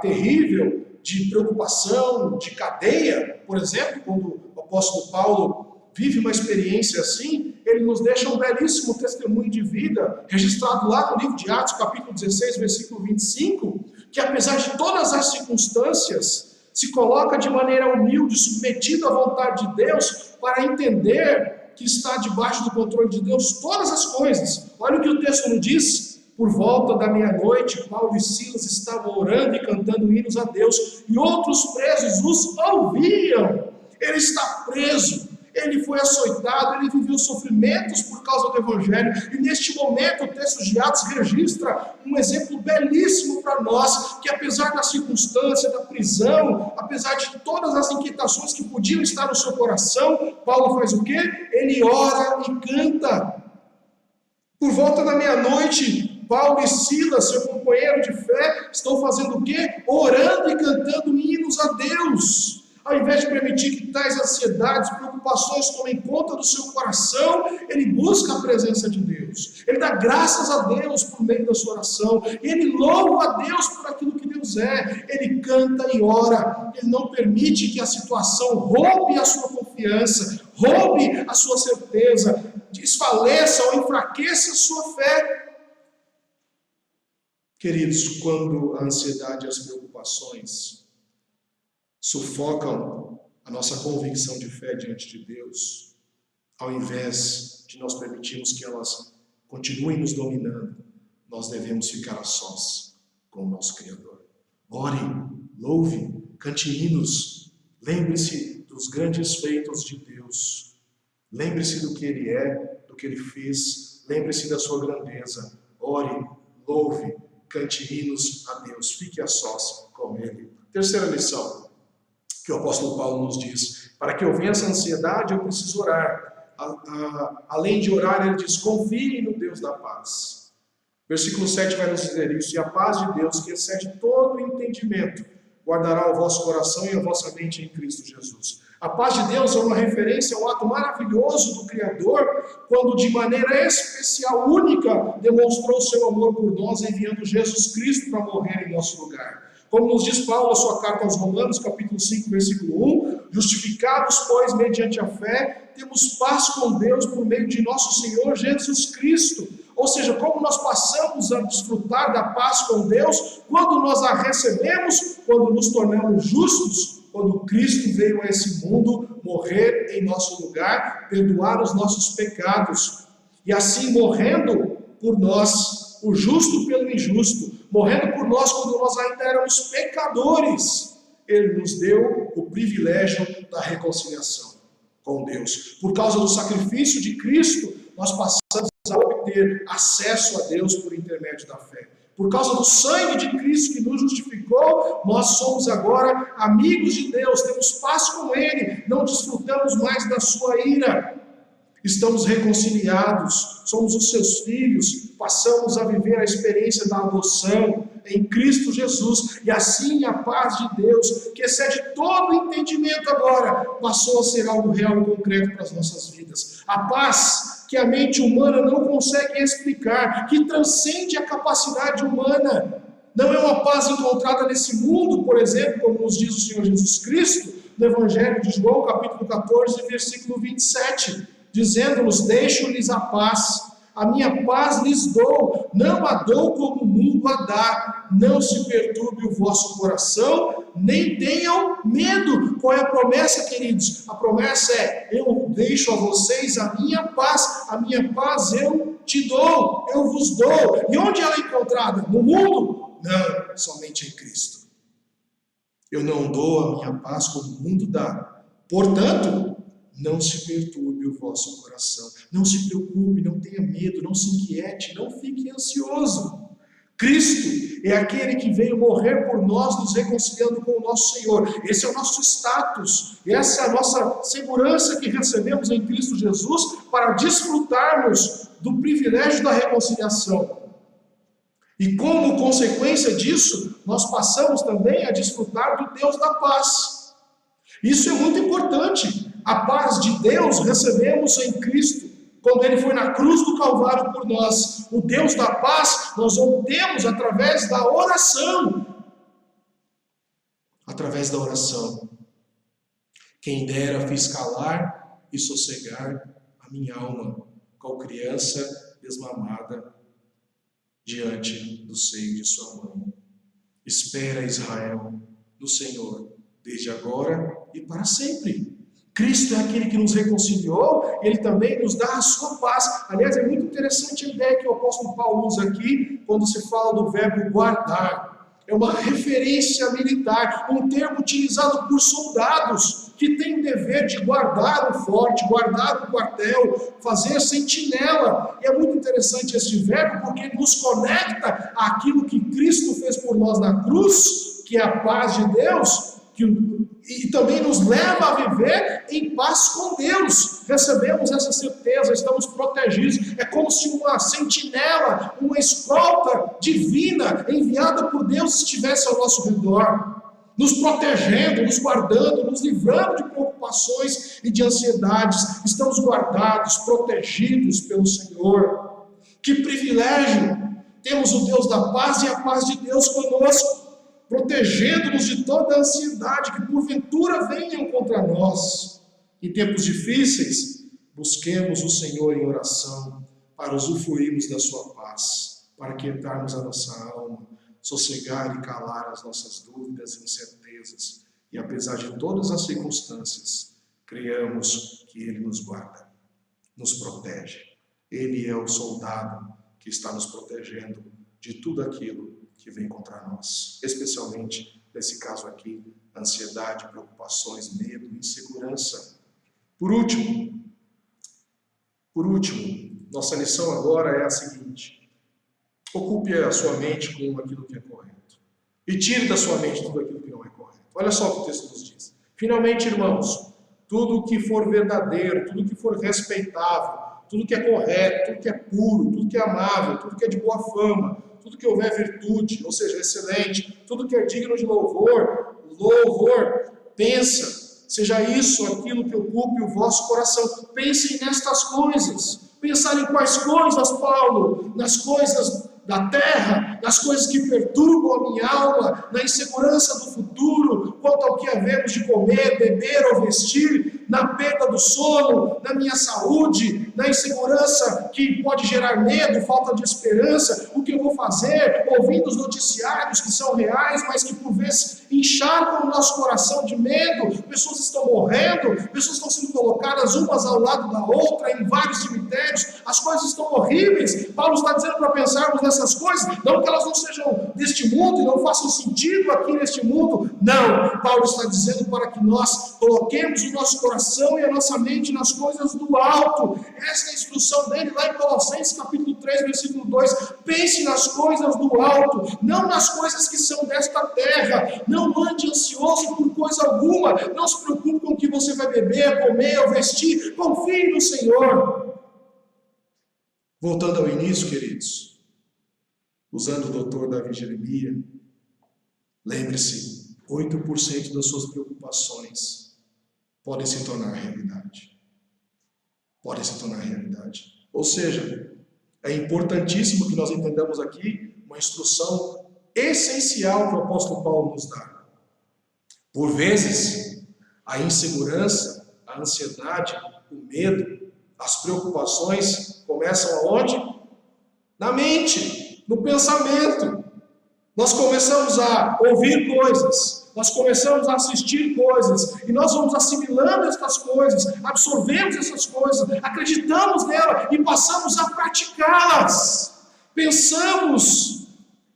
terrível, de preocupação, de cadeia, por exemplo, quando o apóstolo Paulo vive uma experiência assim, ele nos deixa um belíssimo testemunho de vida, registrado lá no livro de Atos, capítulo 16, versículo 25, que apesar de todas as circunstâncias, se coloca de maneira humilde, submetido à vontade de Deus, para entender que está debaixo do controle de Deus todas as coisas. Olha o que o texto nos diz. Por volta da meia-noite, Paulo e Silas estavam orando e cantando hinos a Deus, e outros presos os ouviam. Ele está preso, ele foi açoitado, ele viveu sofrimentos por causa do Evangelho, e neste momento o texto de Atos registra um exemplo belíssimo para nós, que apesar da circunstância, da prisão, apesar de todas as inquietações que podiam estar no seu coração, Paulo faz o quê? Ele ora e canta. Por volta da meia-noite, Paulo e Silas, seu companheiro de fé, estão fazendo o quê? Orando e cantando hinos a Deus. Ao invés de permitir que tais ansiedades, preocupações tomem conta do seu coração, ele busca a presença de Deus. Ele dá graças a Deus por meio da sua oração. Ele louva a Deus por aquilo que Deus é. Ele canta e ora. Ele não permite que a situação roube a sua confiança, roube a sua certeza, desfaleça ou enfraqueça a sua fé. Queridos, quando a ansiedade e as preocupações sufocam a nossa convicção de fé diante de Deus, ao invés de nós permitirmos que elas continuem nos dominando, nós devemos ficar a sós com o nosso Criador. Ore, louve, cante hinos, lembre-se dos grandes feitos de Deus, lembre-se do que Ele é, do que Ele fez, lembre-se da sua grandeza. Ore, louve, cante hinos a Deus, fique a sós com Ele. Terceira lição que o apóstolo Paulo nos diz: para que eu vença a ansiedade, eu preciso orar. Além de orar, ele diz: confie no Deus da paz. Versículo 7 vai nos dizer isso: e a paz de Deus, que excede todo o entendimento, guardará o vosso coração e a vossa mente em Cristo Jesus. A paz de Deus é uma referência ao ato maravilhoso do Criador, quando de maneira especial, única, demonstrou o seu amor por nós, enviando Jesus Cristo para morrer em nosso lugar. Como nos diz Paulo na sua carta aos Romanos, capítulo 5, versículo 1, justificados, pois, mediante a fé, temos paz com Deus por meio de nosso Senhor Jesus Cristo. Ou seja, como nós passamos a desfrutar da paz com Deus, quando nós a recebemos, quando nos tornamos justos, quando Cristo veio a esse mundo morrer em nosso lugar, perdoar os nossos pecados, e assim morrendo por nós, o justo pelo injusto, morrendo por nós quando nós ainda éramos pecadores, Ele nos deu o privilégio da reconciliação com Deus. Por causa do sacrifício de Cristo, nós passamos a obter acesso a Deus por intermédio da fé. Por causa do sangue de Cristo que nos justificou, nós somos agora amigos de Deus, temos paz com Ele, não desfrutamos mais da sua ira. Estamos reconciliados, somos os seus filhos, passamos a viver a experiência da adoção em Cristo Jesus, e assim a paz de Deus, que excede todo entendimento agora, passou a ser algo real e concreto para as nossas vidas. A paz que a mente humana não consegue explicar, que transcende a capacidade humana. Não é uma paz encontrada nesse mundo, por exemplo, como nos diz o Senhor Jesus Cristo, no Evangelho de João, capítulo 14, versículo 27, dizendo-nos: deixo-lhes a paz, a minha paz lhes dou, não a dou como o mundo a dá, não se perturbe o vosso coração, nem tenham medo. Qual é a promessa, queridos? A promessa é: eu deixo a vocês a minha paz eu te dou, eu vos dou. E onde ela é encontrada? No mundo? Não, somente em Cristo. Eu não dou a minha paz como o mundo dá, portanto, não se perturbe o vosso coração, não se preocupe, não tenha medo, não se inquiete, não fique ansioso. Cristo é aquele que veio morrer por nós, nos reconciliando com o nosso Senhor. Esse é o nosso status, essa é a nossa segurança que recebemos em Cristo Jesus para desfrutarmos do privilégio da reconciliação. E como consequência disso, nós passamos também a desfrutar do Deus da paz. Isso é muito importante. A paz de Deus recebemos em Cristo, quando Ele foi na cruz do Calvário por nós. O Deus da paz nós obtemos através da oração. Através da oração. Quem dera fiz calar e sossegar a minha alma, qual criança desmamada diante do seio de sua mãe. Espera, Israel, no Senhor, desde agora e para sempre. Cristo é aquele que nos reconciliou, Ele também nos dá a sua paz. Aliás, é muito interessante a ideia que o apóstolo Paulo usa aqui, quando se fala do verbo guardar. É uma referência militar, um termo utilizado por soldados que têm o dever de guardar o forte, guardar o quartel, fazer sentinela. E é muito interessante este verbo porque nos conecta àquilo que Cristo fez por nós na cruz, que é a paz de Deus, e também nos leva a viver em paz com Deus. Recebemos essa certeza, estamos protegidos. É como se uma sentinela, uma escolta divina enviada por Deus estivesse ao nosso redor, nos protegendo, nos guardando, nos livrando de preocupações e de ansiedades. Estamos guardados, protegidos pelo Senhor. Que privilégio! Temos o Deus da paz e a paz de Deus conosco, protegendo-nos de toda a ansiedade que porventura venham contra nós. Em tempos difíceis, busquemos o Senhor em oração para usufruirmos da sua paz, para quietarmos a nossa alma, sossegar e calar as nossas dúvidas e incertezas. E apesar de todas as circunstâncias, creiamos que Ele nos guarda, nos protege. Ele é o soldado que está nos protegendo de tudo aquilo que vem contra nós, especialmente nesse caso aqui, ansiedade, preocupações, medo, insegurança. Por último, nossa lição agora é a seguinte: ocupe a sua mente com aquilo que é correto e tire da sua mente tudo aquilo que não é correto. Olha só o que o texto nos diz. Finalmente, irmãos, tudo que for verdadeiro, tudo que for respeitável, tudo que é correto, tudo que é puro, tudo que é amável, tudo que é de boa fama, tudo que houver virtude, ou seja, excelente, tudo que é digno de louvor, pensa, seja isso aquilo que ocupe o vosso coração. Pensem nestas coisas. Pensar em quais coisas, Paulo? Nas coisas da terra, nas coisas que perturbam a minha alma, na insegurança do futuro, quanto ao que havemos de comer, beber ou vestir, na perda do sono, na minha saúde, na insegurança que pode gerar medo, falta de esperança, o que eu vou fazer, ouvindo os noticiários que são reais, mas que por vezes encharcam o nosso coração de medo. Pessoas estão morrendo, pessoas estão sendo colocadas umas ao lado da outra em vários cemitérios, as coisas estão horríveis. Paulo está dizendo para pensarmos nessas coisas, não que elas não sejam deste mundo e não façam sentido aqui neste mundo, não. Paulo está dizendo para que nós coloquemos o nosso coração e a nossa mente nas coisas do alto. Essa é a instrução dele lá em Colossenses capítulo 3, versículo 2. Pense nas coisas do alto, não nas coisas que são desta terra. Não ande ansioso por coisa alguma, não se preocupe com o que você vai beber, comer ou vestir. Confie no Senhor. Voltando ao início, queridos, usando o doutor Davi Jeremias, lembre-se, 8% das suas preocupações podem se tornar realidade. Podem se tornar realidade. Ou seja, é importantíssimo que nós entendamos aqui uma instrução essencial que o apóstolo Paulo nos dá. Por vezes, a insegurança, a ansiedade, o medo, as preocupações começam aonde? Na mente, no pensamento. Nós começamos a ouvir coisas, nós começamos a assistir coisas, e nós vamos assimilando essas coisas, absorvemos essas coisas, acreditamos nela e passamos a praticá-las. Pensamos,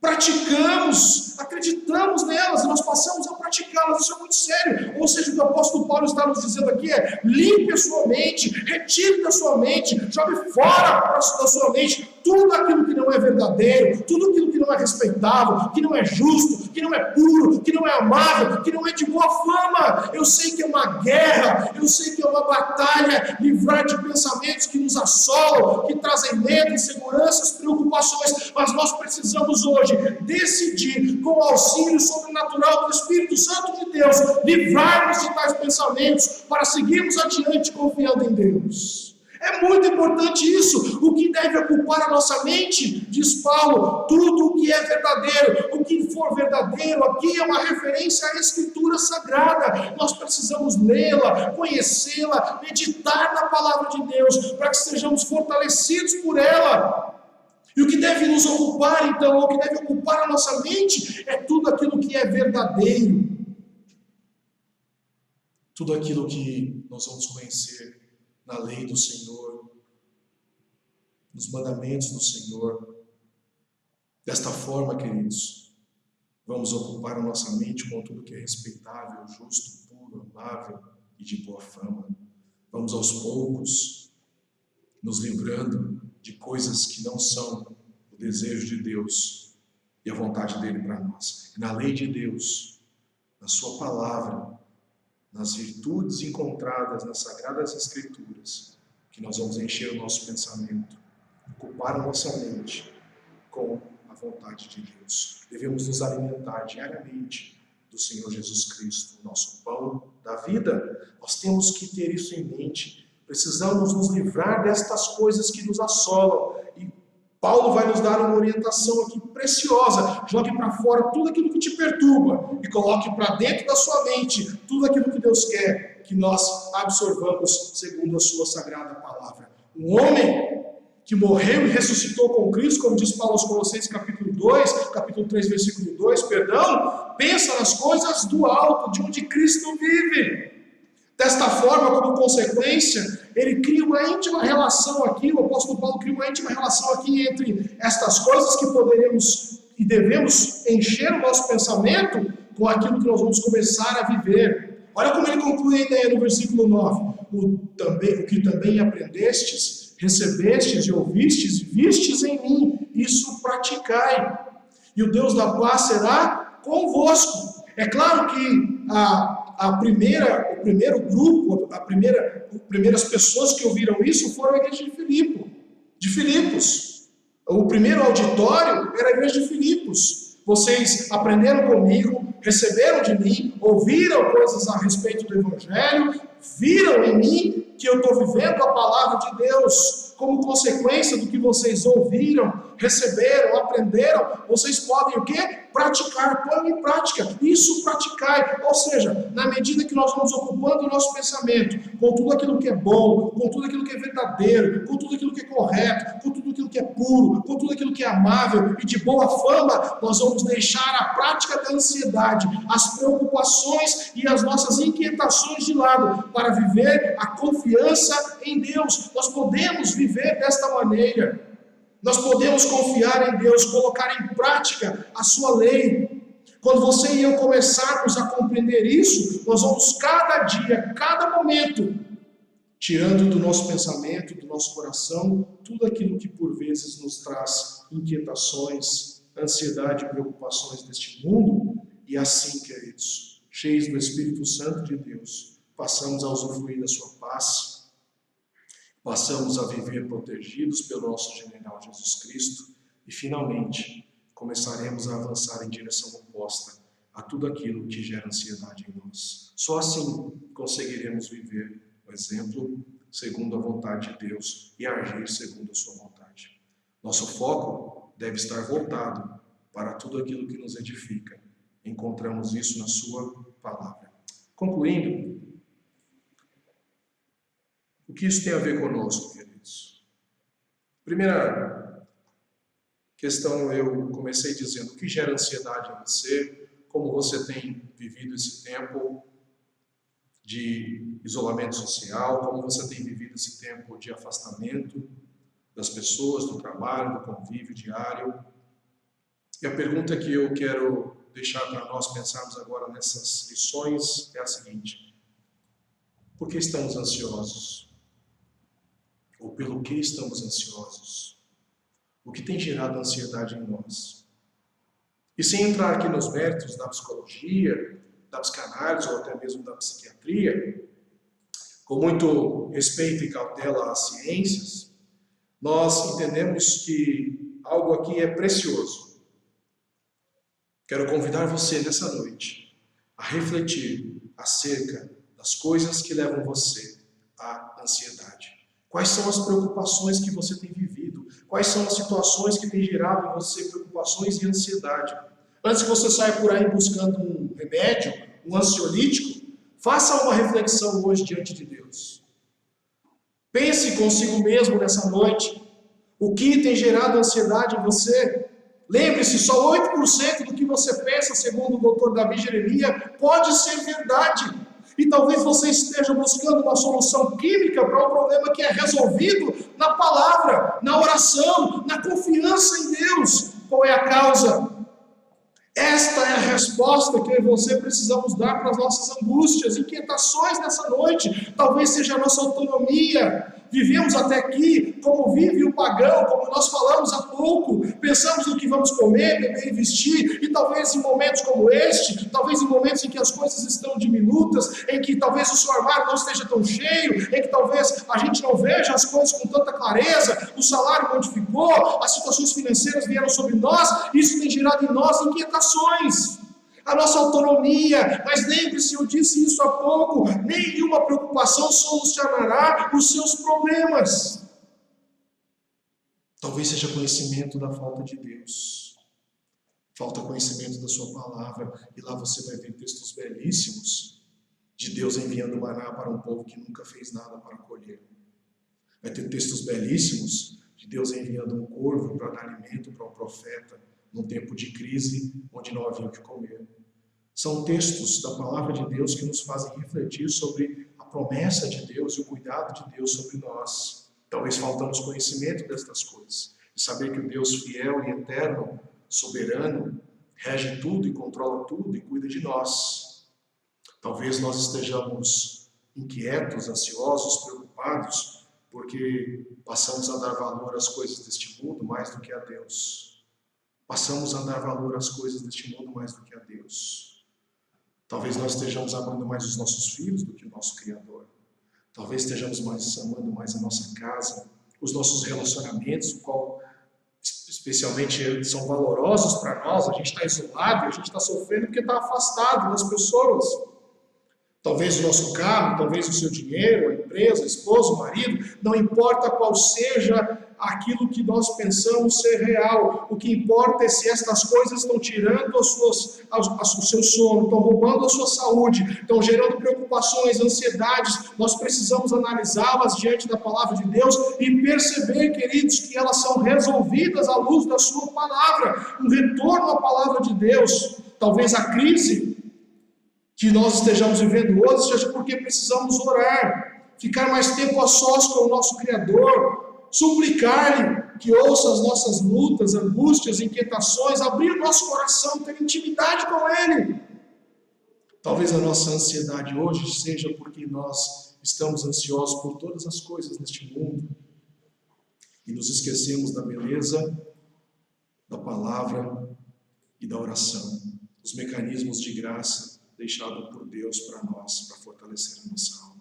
praticamos, acreditamos nelas e nós passamos a praticá-las. Isso é muito sério. Ou seja, o que o apóstolo Paulo está nos dizendo aqui é: limpe a sua mente, retire da sua mente, jogue fora da sua mente tudo aquilo que não é verdadeiro, tudo aquilo que não é respeitável, que não é justo, que não é puro, que não é amável, que não é de boa fama. Eu sei que é uma guerra, eu sei que é uma batalha, livrar de pensamentos que nos assolam, que trazem medo, inseguranças, preocupações, mas nós precisamos hoje decidir, com o auxílio sobrenatural do Espírito Santo de Deus, livrar-nos de tais pensamentos para seguirmos adiante confiando em Deus. É muito importante isso. O que deve ocupar a nossa mente, diz Paulo, tudo o que é verdadeiro. O que for verdadeiro aqui é uma referência à Escritura Sagrada. Nós precisamos lê-la, conhecê-la, meditar na palavra de Deus, para que sejamos fortalecidos por ela. E o que deve nos ocupar, então, o que deve ocupar a nossa mente, é tudo aquilo que é verdadeiro. Tudo aquilo que nós vamos conhecer na lei do Senhor, nos mandamentos do Senhor. Desta forma, queridos, vamos ocupar a nossa mente com tudo que é respeitável, justo, puro, amável e de boa fama. Vamos aos poucos nos livrando de coisas que não são o desejo de Deus e a vontade dele para nós. Na lei de Deus, na sua palavra, nas virtudes encontradas nas Sagradas Escrituras, que nós vamos encher o nosso pensamento, ocupar a nossa mente com a vontade de Deus. Devemos nos alimentar diariamente do Senhor Jesus Cristo, nosso pão da vida. Nós temos que ter isso em mente. Precisamos nos livrar destas coisas que nos assolam. E Paulo vai nos dar uma orientação aqui preciosa. Jogue para fora tudo aquilo que te perturba e coloque para dentro da sua mente tudo aquilo que Deus quer que nós absorvamos segundo a sua sagrada palavra. Um homem que morreu e ressuscitou com Cristo, como diz Paulo aos Colossenses capítulo 3, versículo 2, pensa nas coisas do alto, de onde Cristo vive. Desta forma, como consequência, ele cria uma íntima relação aqui, o apóstolo Paulo cria uma íntima relação aqui entre estas coisas que poderemos e devemos encher o nosso pensamento com aquilo que nós vamos começar a viver. Olha como ele conclui a ideia no versículo 9. O que também aprendestes, recebestes e ouvistes, vistes em mim, isso praticai. E o Deus da paz será convosco. É claro que o primeiro grupo, primeiras pessoas que ouviram isso foram a igreja de Filipos. O primeiro auditório era a igreja de Filipos. Vocês aprenderam comigo, receberam de mim, ouviram coisas a respeito do Evangelho, viram em mim que eu estou vivendo a palavra de Deus. Como consequência do que vocês ouviram, receberam, aprenderam, vocês podem o quê? Praticar, põe em prática, isso praticai. Ou seja, na medida que nós vamos ocupando o nosso pensamento com tudo aquilo que é bom, com tudo aquilo que é verdadeiro, com tudo aquilo que é correto, com tudo aquilo que é puro, com tudo aquilo que é amável e de boa fama, nós vamos deixar a prática da ansiedade, as preocupações e as nossas inquietações de lado para viver a confiança em Deus. Nós podemos viver desta maneira. Nós podemos confiar em Deus, colocar em prática a sua lei. Quando você e eu começarmos a compreender isso, nós vamos cada dia, cada momento, tirando do nosso pensamento, do nosso coração, tudo aquilo que por vezes nos traz inquietações, ansiedade e preocupações deste mundo, e assim, queridos, cheios do Espírito Santo de Deus, passamos a usufruir da sua paz, passamos a viver protegidos pelo nosso general Jesus Cristo e, finalmente, começaremos a avançar em direção oposta a tudo aquilo que gera ansiedade em nós. Só assim conseguiremos viver o exemplo segundo a vontade de Deus e agir segundo a sua vontade. Nosso foco deve estar voltado para tudo aquilo que nos edifica. Encontramos isso na sua palavra. Concluindo, o que isso tem a ver conosco, queridos? Primeira questão, eu comecei dizendo o que gera ansiedade em você, como você tem vivido esse tempo de isolamento social, como você tem vivido esse tempo de afastamento das pessoas, do trabalho, do convívio diário. E a pergunta que eu quero deixar para nós pensarmos agora nessas lições é a seguinte: por que estamos ansiosos? Ou pelo que estamos ansiosos? o que tem gerado ansiedade em nós. E sem entrar aqui nos méritos da psicologia, da psicanálise ou até mesmo da psiquiatria, com muito respeito e cautela às ciências, nós entendemos que algo aqui é precioso. Quero convidar você nessa noite a refletir acerca das coisas que levam você à ansiedade. Quais são as preocupações que você tem vivido? Quais são as situações que têm gerado em você preocupações e ansiedade? Antes que você saia por aí buscando um remédio, um ansiolítico, faça uma reflexão hoje diante de Deus. Pense consigo mesmo nessa noite. O que tem gerado ansiedade em você? Lembre-se, só 8% do que você pensa, segundo o doutor Davi Jeremias, pode ser verdade. E talvez você esteja buscando uma solução química para um problema que é resolvido na palavra, na oração, na confiança em Deus. Qual é a causa? Esta é a resposta que eu e você precisamos dar para as nossas angústias, inquietações nessa noite. Talvez seja a nossa autonomia. Vivemos até aqui como vive o pagão, como nós falamos há pouco. Pensamos no que vamos comer, beber e vestir. E talvez em momentos como este, talvez em momentos em que as coisas estão diminutas, em que talvez o seu armário não esteja tão cheio, em que talvez a gente não veja as coisas com tanta clareza, o salário modificou, as situações financeiras vieram sobre nós, isso tem gerado em nós inquietações. A nossa autonomia, mas lembre-se, eu disse isso há pouco, nenhuma preocupação solucionará os seus problemas. Talvez seja conhecimento da falta de Deus, falta conhecimento da sua palavra, e lá você vai ver textos belíssimos de Deus enviando maná para um povo que nunca fez nada para colher. Vai ter textos belíssimos de Deus enviando um corvo para dar alimento para um profeta, num tempo de crise, onde não havia o que comer. São textos da palavra de Deus que nos fazem refletir sobre a promessa de Deus e o cuidado de Deus sobre nós. Talvez faltamos conhecimento destas coisas. E saber que o Deus fiel e eterno, soberano, rege tudo e controla tudo e cuida de nós. Talvez nós estejamos inquietos, ansiosos, preocupados, porque passamos a dar valor às coisas deste mundo mais do que a Deus. Passamos a dar valor às coisas deste mundo mais do que a Deus. Talvez nós estejamos amando mais os nossos filhos do que o nosso Criador. Talvez estejamos amando mais a nossa casa, os nossos relacionamentos, o qual especialmente são valorosos para nós. A gente está isolado e a gente está sofrendo porque está afastado das pessoas. Talvez o nosso carro, talvez o seu dinheiro, a empresa, o esposo, o marido, não importa qual seja aquilo que nós pensamos ser real. O que importa é se estas coisas estão tirando o seu sono, estão roubando a sua saúde, estão gerando preocupações, ansiedades. Nós precisamos analisá-las diante da palavra de Deus e perceber, queridos, que elas são resolvidas à luz da sua palavra. Um retorno à palavra de Deus. Talvez a crise que nós estejamos vivendo hoje seja porque precisamos orar, ficar mais tempo a sós com o nosso Criador, suplicar-lhe que ouça as nossas lutas, angústias, inquietações, abrir o nosso coração, ter intimidade com Ele. Talvez a nossa ansiedade hoje seja porque nós estamos ansiosos por todas as coisas neste mundo e nos esquecemos da beleza da palavra e da oração, os mecanismos de graça deixado por Deus para nós, para fortalecer a nossa alma.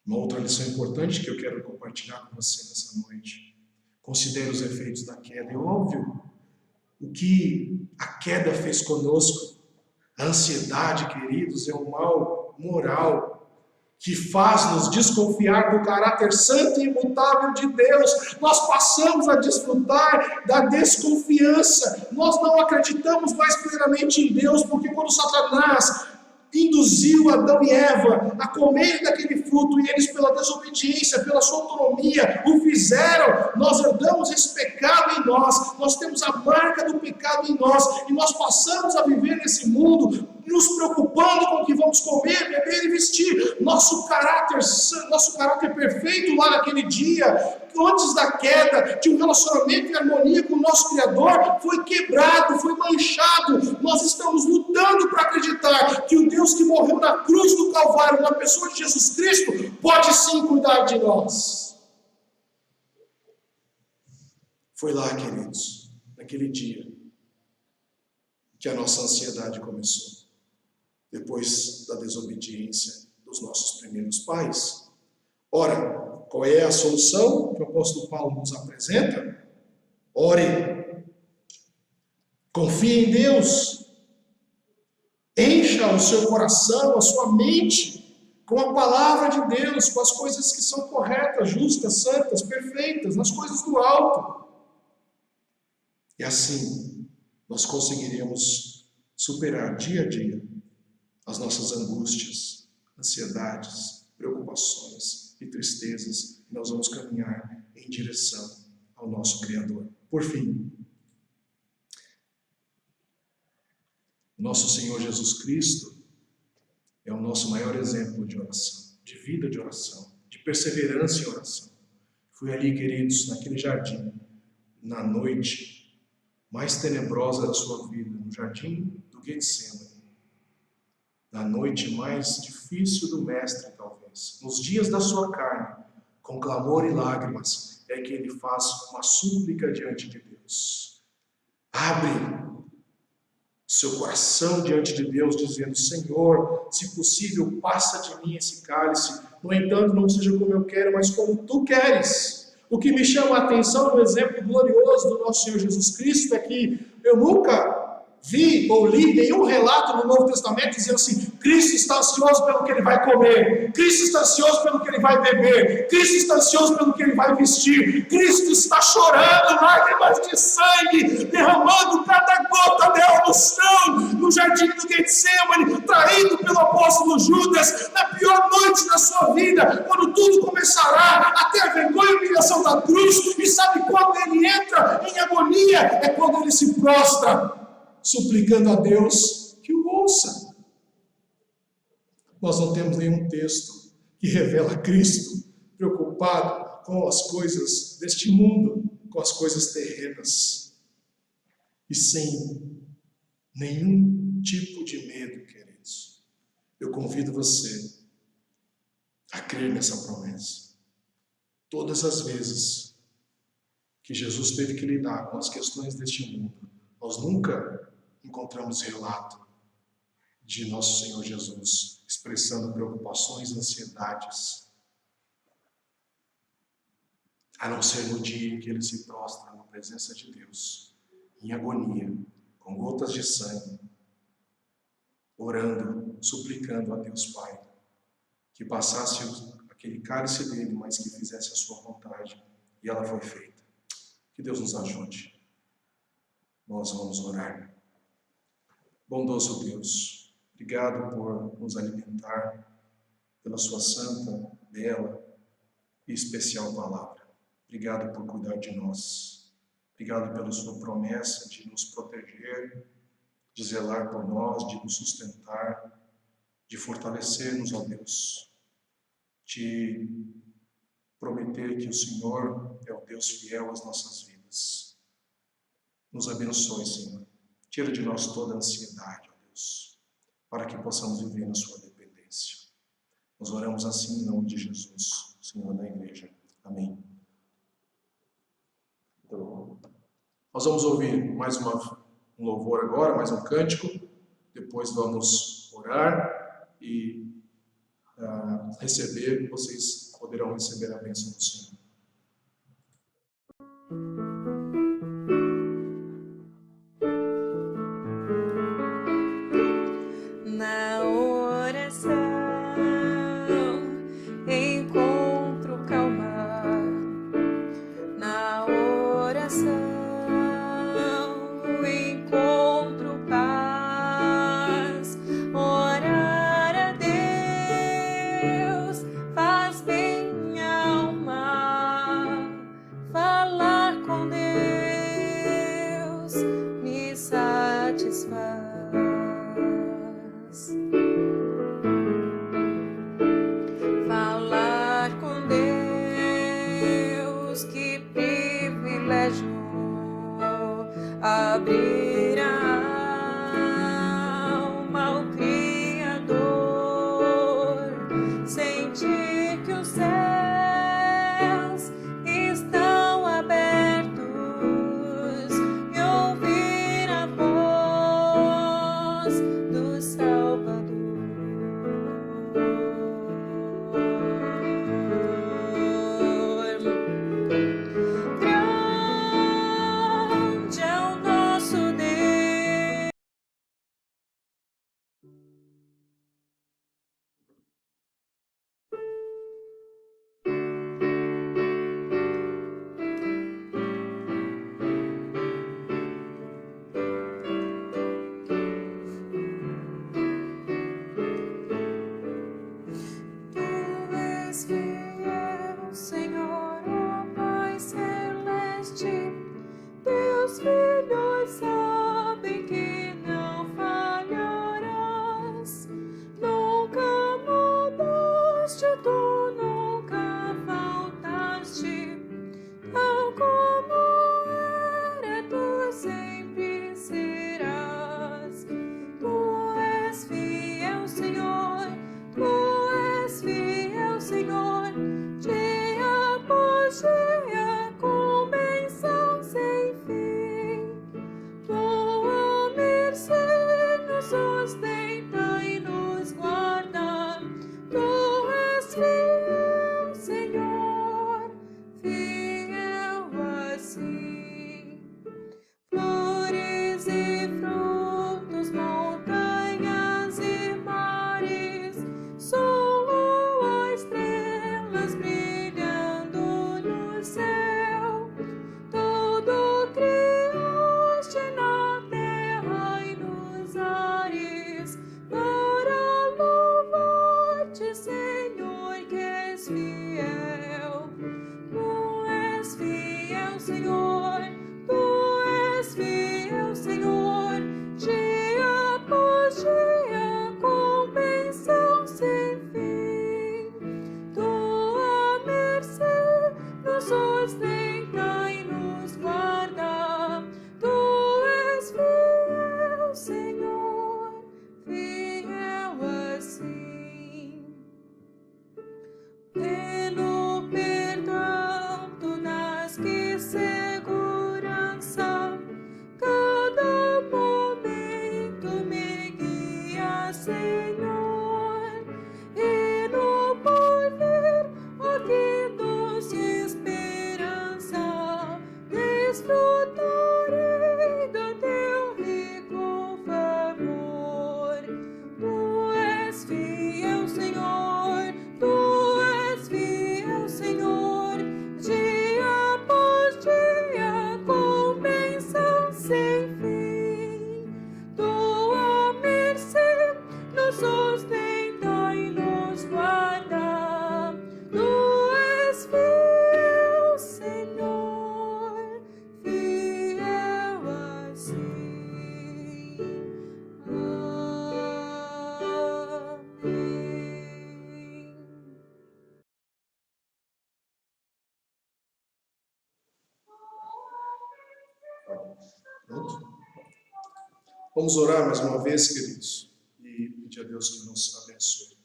Uma outra lição importante que eu quero compartilhar com você nessa noite. Considere os efeitos da queda. É óbvio o que a queda fez conosco. A ansiedade, queridos, é um mal moral que faz-nos desconfiar do caráter santo e imutável de Deus. Nós passamos a desfrutar da desconfiança. Nós não acreditamos mais plenamente em Deus, porque quando Satanás induziu Adão e Eva a comerem daquele fruto, e eles pela desobediência, pela sua autonomia, o fizeram, nós herdamos esse pecado em nós temos a marca do pecado em nós, e nós passamos a viver nesse mundo, nos preocupando com o que vamos comer, beber e vestir. Nosso caráter perfeito lá naquele dia, antes da queda, de um relacionamento em harmonia com o nosso Criador, foi quebrado, foi manchado. Nós estamos lutando para acreditar que o Deus que morreu na cruz do Calvário, na pessoa de Jesus Cristo, pode sim cuidar de nós. Foi lá, queridos, naquele dia, que a nossa ansiedade começou. Depois da desobediência dos nossos primeiros pais. Ora, qual é a solução que o apóstolo Paulo nos apresenta? Ore. Confie em Deus. Encha o seu coração, a sua mente, com a palavra de Deus, com as coisas que são corretas, justas, santas, perfeitas, nas coisas do alto. E assim, nós conseguiremos superar dia a dia as nossas angústias, ansiedades, preocupações e tristezas. E nós vamos caminhar em direção ao nosso Criador. Por fim, nosso Senhor Jesus Cristo é o nosso maior exemplo de oração, de vida de oração, de perseverança em oração. Fui ali, queridos, naquele jardim, na noite mais tenebrosa da sua vida, no jardim do Getsemane, na noite mais difícil do Mestre, talvez, nos dias da sua carne, com clamor e lágrimas, é que ele faz uma súplica diante de Deus. Abre seu coração diante de Deus, dizendo: Senhor, se possível, passa de mim esse cálice. No entanto, não seja como eu quero, mas como tu queres. O que me chama a atenção no exemplo glorioso do nosso Senhor Jesus Cristo é que eu nunca vi ou li nenhum relato no Novo Testamento dizendo assim: Cristo está ansioso pelo que ele vai comer, Cristo está ansioso pelo que ele vai beber, Cristo está ansioso pelo que ele vai vestir, Cristo está chorando lágrimas de sangue, derramando cada gota dela no chão, no jardim do Getsemane, traído pelo apóstolo Judas, na pior noite da sua vida, quando tudo começará, até a vergonha e a humilhação da cruz. E sabe quando ele entra em agonia? É quando ele se prostra, suplicando a Deus que o ouça. Nós não temos nenhum texto que revela Cristo preocupado com as coisas deste mundo, com as coisas terrenas, e sem nenhum tipo de medo, queridos. Eu convido você a crer nessa promessa. Todas as vezes que Jesus teve que lidar com as questões deste mundo, nós nunca encontramos relato de nosso Senhor Jesus expressando preocupações e ansiedades, a não ser no dia em que ele se prostra na presença de Deus, em agonia, com gotas de sangue, orando, suplicando a Deus Pai que passasse aquele cálice dele, mas que fizesse a sua vontade, e ela foi feita. Que Deus nos ajude. Nós vamos orar. Bondoso Deus, obrigado por nos alimentar pela sua santa, bela e especial palavra. Obrigado por cuidar de nós. Obrigado pela sua promessa de nos proteger, de zelar por nós, de nos sustentar, de fortalecer-nos, ó Deus. De prometer que o Senhor é o Deus fiel às nossas vidas. Nos abençoe, Senhor. Tira de nós toda a ansiedade, ó Deus, para que possamos viver na sua dependência. Nós oramos assim em nome de Jesus, Senhor da igreja. Amém. Então, nós vamos ouvir mais um louvor agora, mais um cântico. Depois vamos orar e receber, vocês poderão receber a bênção do Senhor. Na oração encontro calma, na oração encontro paz. Orar a Deus faz bem minha alma, falar com Deus me satisfaz. Falar com Deus, que privilégio, abrir a alma ao Criador, sentir que os céus estão abertos em que não falharás. Nunca mudaste, tu nunca faltaste. Tal como era, tu sempre serás. Tu és fiel, Senhor. Tu és fiel, Senhor. Dia após dia, com bênção sem fim. Tua mercê nos sustenta e nos guarda. Tu és fiel, Senhor, fiel assim. Flores e frutos, montanhas e mares, sol, lua, estrelas brilhando no céu. Tudo criaste na terra e nos ares, para louvar-te, Senhor, que és fiel. Tu és fiel, Senhor. Tu és fiel, Senhor. Dia após dia, com bênção sem fim. Tua mercê nos sustenta e nos guarda. Tu és fiel, Senhor, fiel assim. Pelo perdão, tu das que segurança. Cada momento me guia, Senhor. E no porvir, ó que doce esperança, desfrutarei do teu rico favor. Tu és fiel, Senhor. Tu és fiel, Senhor. Dia após dia, com bênção sem fim. Tua mercê nos sustenta e nos guarda. Tu és fiel, Senhor, fiel assim. Amém. Pronto? Vamos orar mais uma vez, queridos, e pedir a Deus que nos abençoe.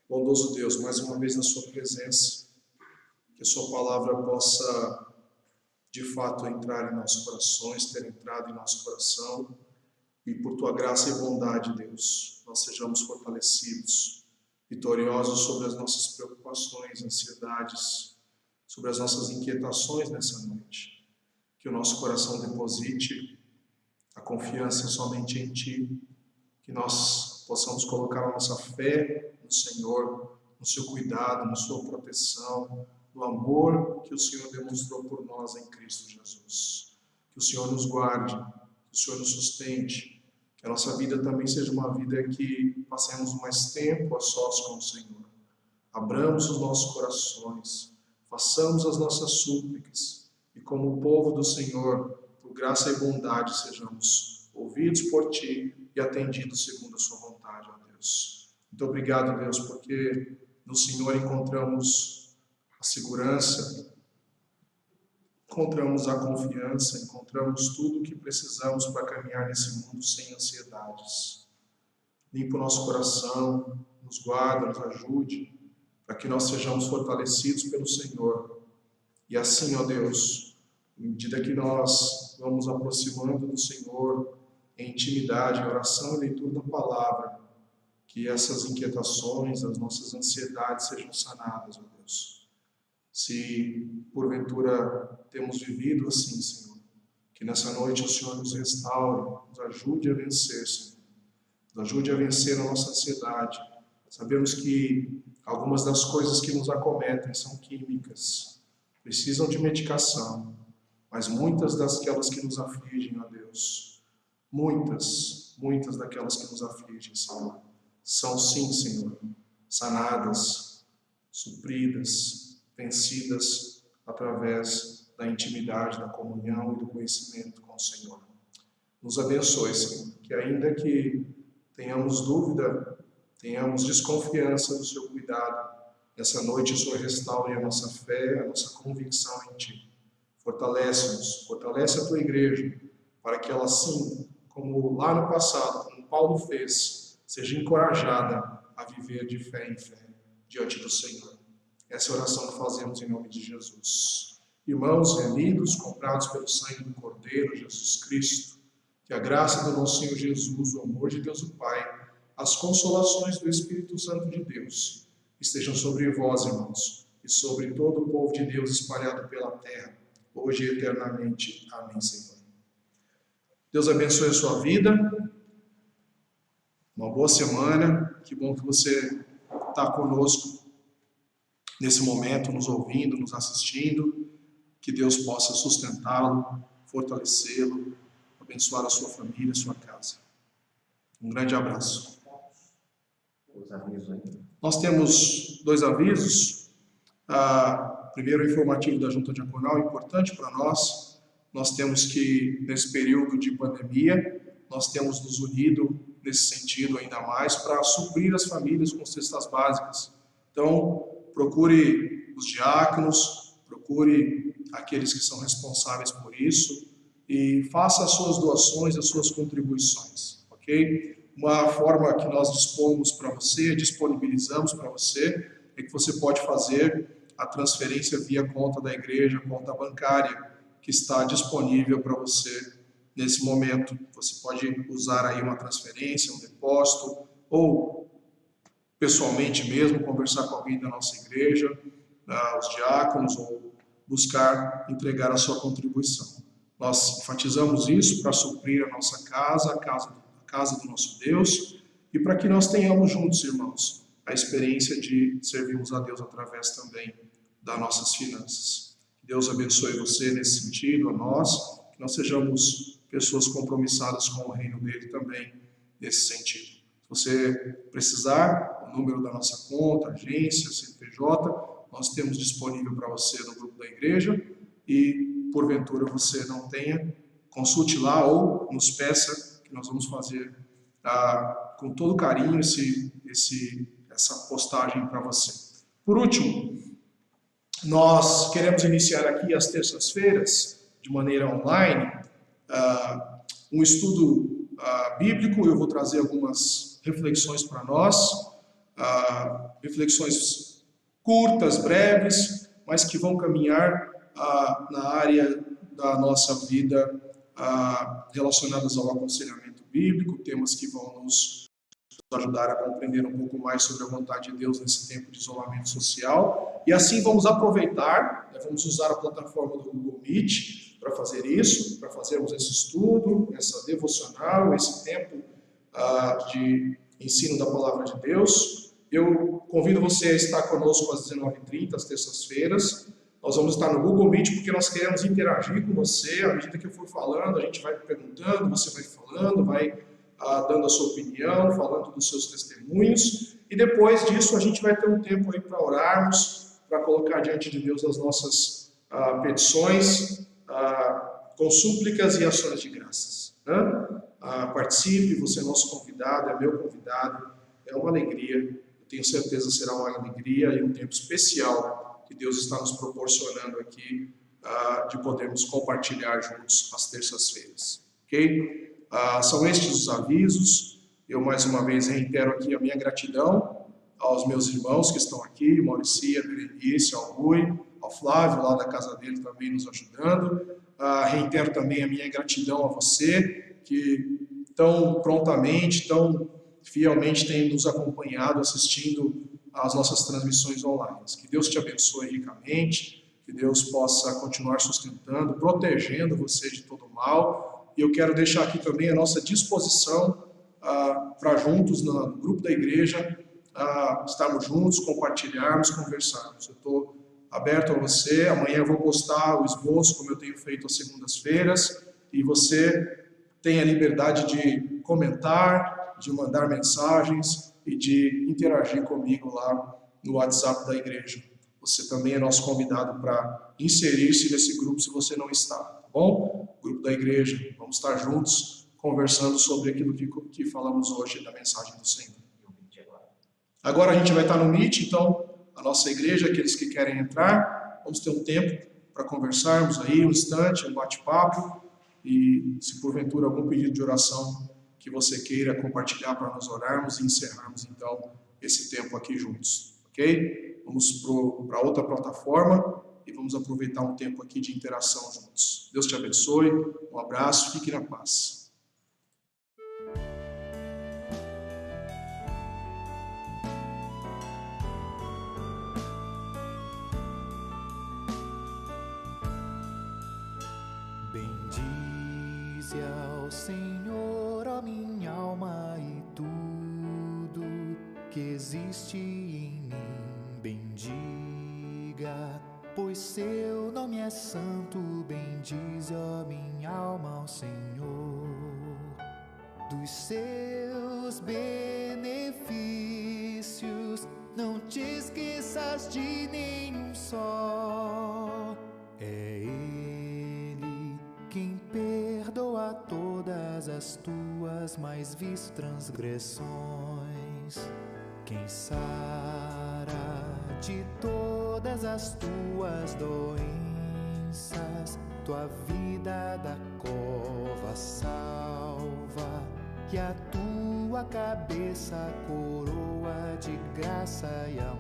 Bondoso Deus, mais uma vez na sua presença, que a sua palavra possa, de fato, entrar em nossos corações, ter entrado em nosso coração, e por tua graça e bondade, Deus, nós sejamos fortalecidos, vitoriosos sobre as nossas preocupações, ansiedades, sobre as nossas inquietações nessa noite. Que o nosso coração deposite a confiança somente em Ti, que nós possamos colocar a nossa fé no Senhor, no Seu cuidado, na Sua proteção, no amor que o Senhor demonstrou por nós em Cristo Jesus. Que o Senhor nos guarde, que o Senhor nos sustente, que a nossa vida também seja uma vida que passemos mais tempo a sós com o Senhor. Abramos os nossos corações, façamos as nossas súplicas, e como o povo do Senhor, por graça e bondade, sejamos ouvidos por Ti e atendidos segundo a Sua vontade, ó Deus. Muito obrigado, Deus, porque no Senhor encontramos a segurança, encontramos a confiança, encontramos tudo o que precisamos para caminhar nesse mundo sem ansiedades. Limpa o nosso coração, nos guarda, nos ajude, para que nós sejamos fortalecidos pelo Senhor. E assim, ó Deus, à medida que nós vamos aproximando do Senhor em intimidade, em oração e leitura da palavra, que essas inquietações, as nossas ansiedades sejam sanadas, ó Deus. Se porventura temos vivido assim, Senhor, que nessa noite o Senhor nos restaure, nos ajude a vencer, Senhor. Nos ajude a vencer a nossa ansiedade. Sabemos que algumas das coisas que nos acometem são químicas, precisam de medicação, mas muitas daquelas que nos afligem, ó Deus, muitas daquelas que nos afligem, Senhor, são sim, Senhor, sanadas, supridas, vencidas através da intimidade, da comunhão e do conhecimento com o Senhor. Nos abençoe, Senhor, que ainda que tenhamos dúvida, tenhamos desconfiança do seu cuidado, nessa noite o Senhor restaure a nossa fé, a nossa convicção em Ti. Fortalece-nos, fortalece a Tua igreja, para que ela, assim como lá no passado, como Paulo fez, seja encorajada a viver de fé em fé diante do Senhor. Essa é a oração que fazemos em nome de Jesus. Irmãos e amigos, comprados pelo sangue do Cordeiro, Jesus Cristo, que a graça do nosso Senhor Jesus, o amor de Deus o Pai, as consolações do Espírito Santo de Deus, estejam sobre vós, irmãos, e sobre todo o povo de Deus espalhado pela terra, hoje e eternamente. Amém, Senhor. Deus abençoe a sua vida. Uma boa semana. Que bom que você está conosco nesse momento, nos ouvindo, nos assistindo. Que Deus possa sustentá-lo, fortalecê-lo, abençoar a sua família, a sua casa. Um grande abraço. Nós temos 2 avisos. Primeiro, o informativo da Junta Diaconal, importante para nós. Nós temos que, nesse período de pandemia, nós temos nos unido nesse sentido ainda mais para suprir as famílias com cestas básicas. Então, procure os diáconos, procure aqueles que são responsáveis por isso e faça as suas doações, as suas contribuições, ok? Uma forma que nós dispomos para você, disponibilizamos para você, é que você pode fazer a transferência via conta da igreja, conta bancária, que está disponível para você nesse momento. Você pode usar aí uma transferência, um depósito, ou pessoalmente mesmo, conversar com alguém da nossa igreja, os diáconos, ou buscar entregar a sua contribuição. Nós enfatizamos isso para suprir a nossa casa, a casa do nosso Deus, e para que nós tenhamos juntos, irmãos, a experiência de servirmos a Deus através também das nossas finanças. Deus abençoe você nesse sentido, a nós, que nós sejamos pessoas compromissadas com o reino dele também nesse sentido. Se você precisar, o número da nossa conta, agência, CNPJ, nós temos disponível para você no grupo da igreja e, porventura, você não tenha, consulte lá ou nos peça que nós vamos fazer com todo carinho essa postagem para você. Por último, nós queremos iniciar aqui às terças-feiras, de maneira online, um estudo bíblico. Eu vou trazer algumas reflexões para nós, reflexões curtas, breves, mas que vão caminhar na área da nossa vida relacionadas ao aconselhamento bíblico, temas que vão nos ajudar a compreender um pouco mais sobre a vontade de Deus nesse tempo de isolamento social. E assim vamos aproveitar, vamos usar a plataforma do Google Meet para fazer isso, para fazermos esse estudo, essa devocional, esse tempo de ensino da Palavra de Deus. Eu convido você a estar conosco às 19h30, às terças-feiras. Nós vamos estar no Google Meet porque nós queremos interagir com você. À medida que eu for falando, a gente vai perguntando, você vai falando, vai dando a sua opinião, falando dos seus testemunhos. E depois disso a gente vai ter um tempo aí para orarmos, para colocar diante de Deus as nossas petições, com súplicas e ações de graças. Participe, você é nosso convidado, é meu convidado, é uma alegria, eu tenho certeza será uma alegria e um tempo especial que Deus está nos proporcionando aqui, de podermos compartilhar juntos às terças-feiras, ok? São estes os avisos. Eu mais uma vez reitero aqui a minha gratidão aos meus irmãos que estão aqui, Mauricia, Berenice, ao Rui, ao Flávio lá da casa dele também nos ajudando. Reitero também a minha gratidão a você que tão prontamente, tão fielmente tem nos acompanhado, assistindo às nossas transmissões online. Que Deus te abençoe ricamente, que Deus possa continuar sustentando, protegendo você de todo mal. E eu quero deixar aqui também a nossa disposição para juntos, no grupo da igreja, estarmos juntos, compartilharmos, conversarmos. Eu estou aberto a você. Amanhã eu vou postar o esboço, como eu tenho feito às segundas-feiras, e você tem a liberdade de comentar, de mandar mensagens e de interagir comigo lá no WhatsApp da igreja. Você também é nosso convidado para inserir-se nesse grupo se você não está, tá bom? Grupo da igreja, vamos estar juntos conversando sobre aquilo que falamos hoje da mensagem do Senhor. Agora a gente vai estar no Meet, então a nossa igreja, aqueles que querem entrar, vamos ter um tempo para conversarmos aí, um instante, um bate-papo, e se porventura algum pedido de oração que você queira compartilhar para nós orarmos e encerrarmos então esse tempo aqui juntos, ok? Vamos para outra plataforma e vamos aproveitar um tempo aqui de interação juntos. Deus te abençoe, um abraço, fique na paz. Bendize ao Senhor, ó minha alma, e tudo que existe em mim. Bendiga, pois seu nome é santo. Bendize, ó minha alma, ao Senhor. Dos seus benefícios não te esqueças de nenhum só. É Ele quem perdoa todas as tuas mais vis transgressões, quem sara de todas as tuas doenças, tua vida da cova salva, e a tua cabeça coroa de graça e amor.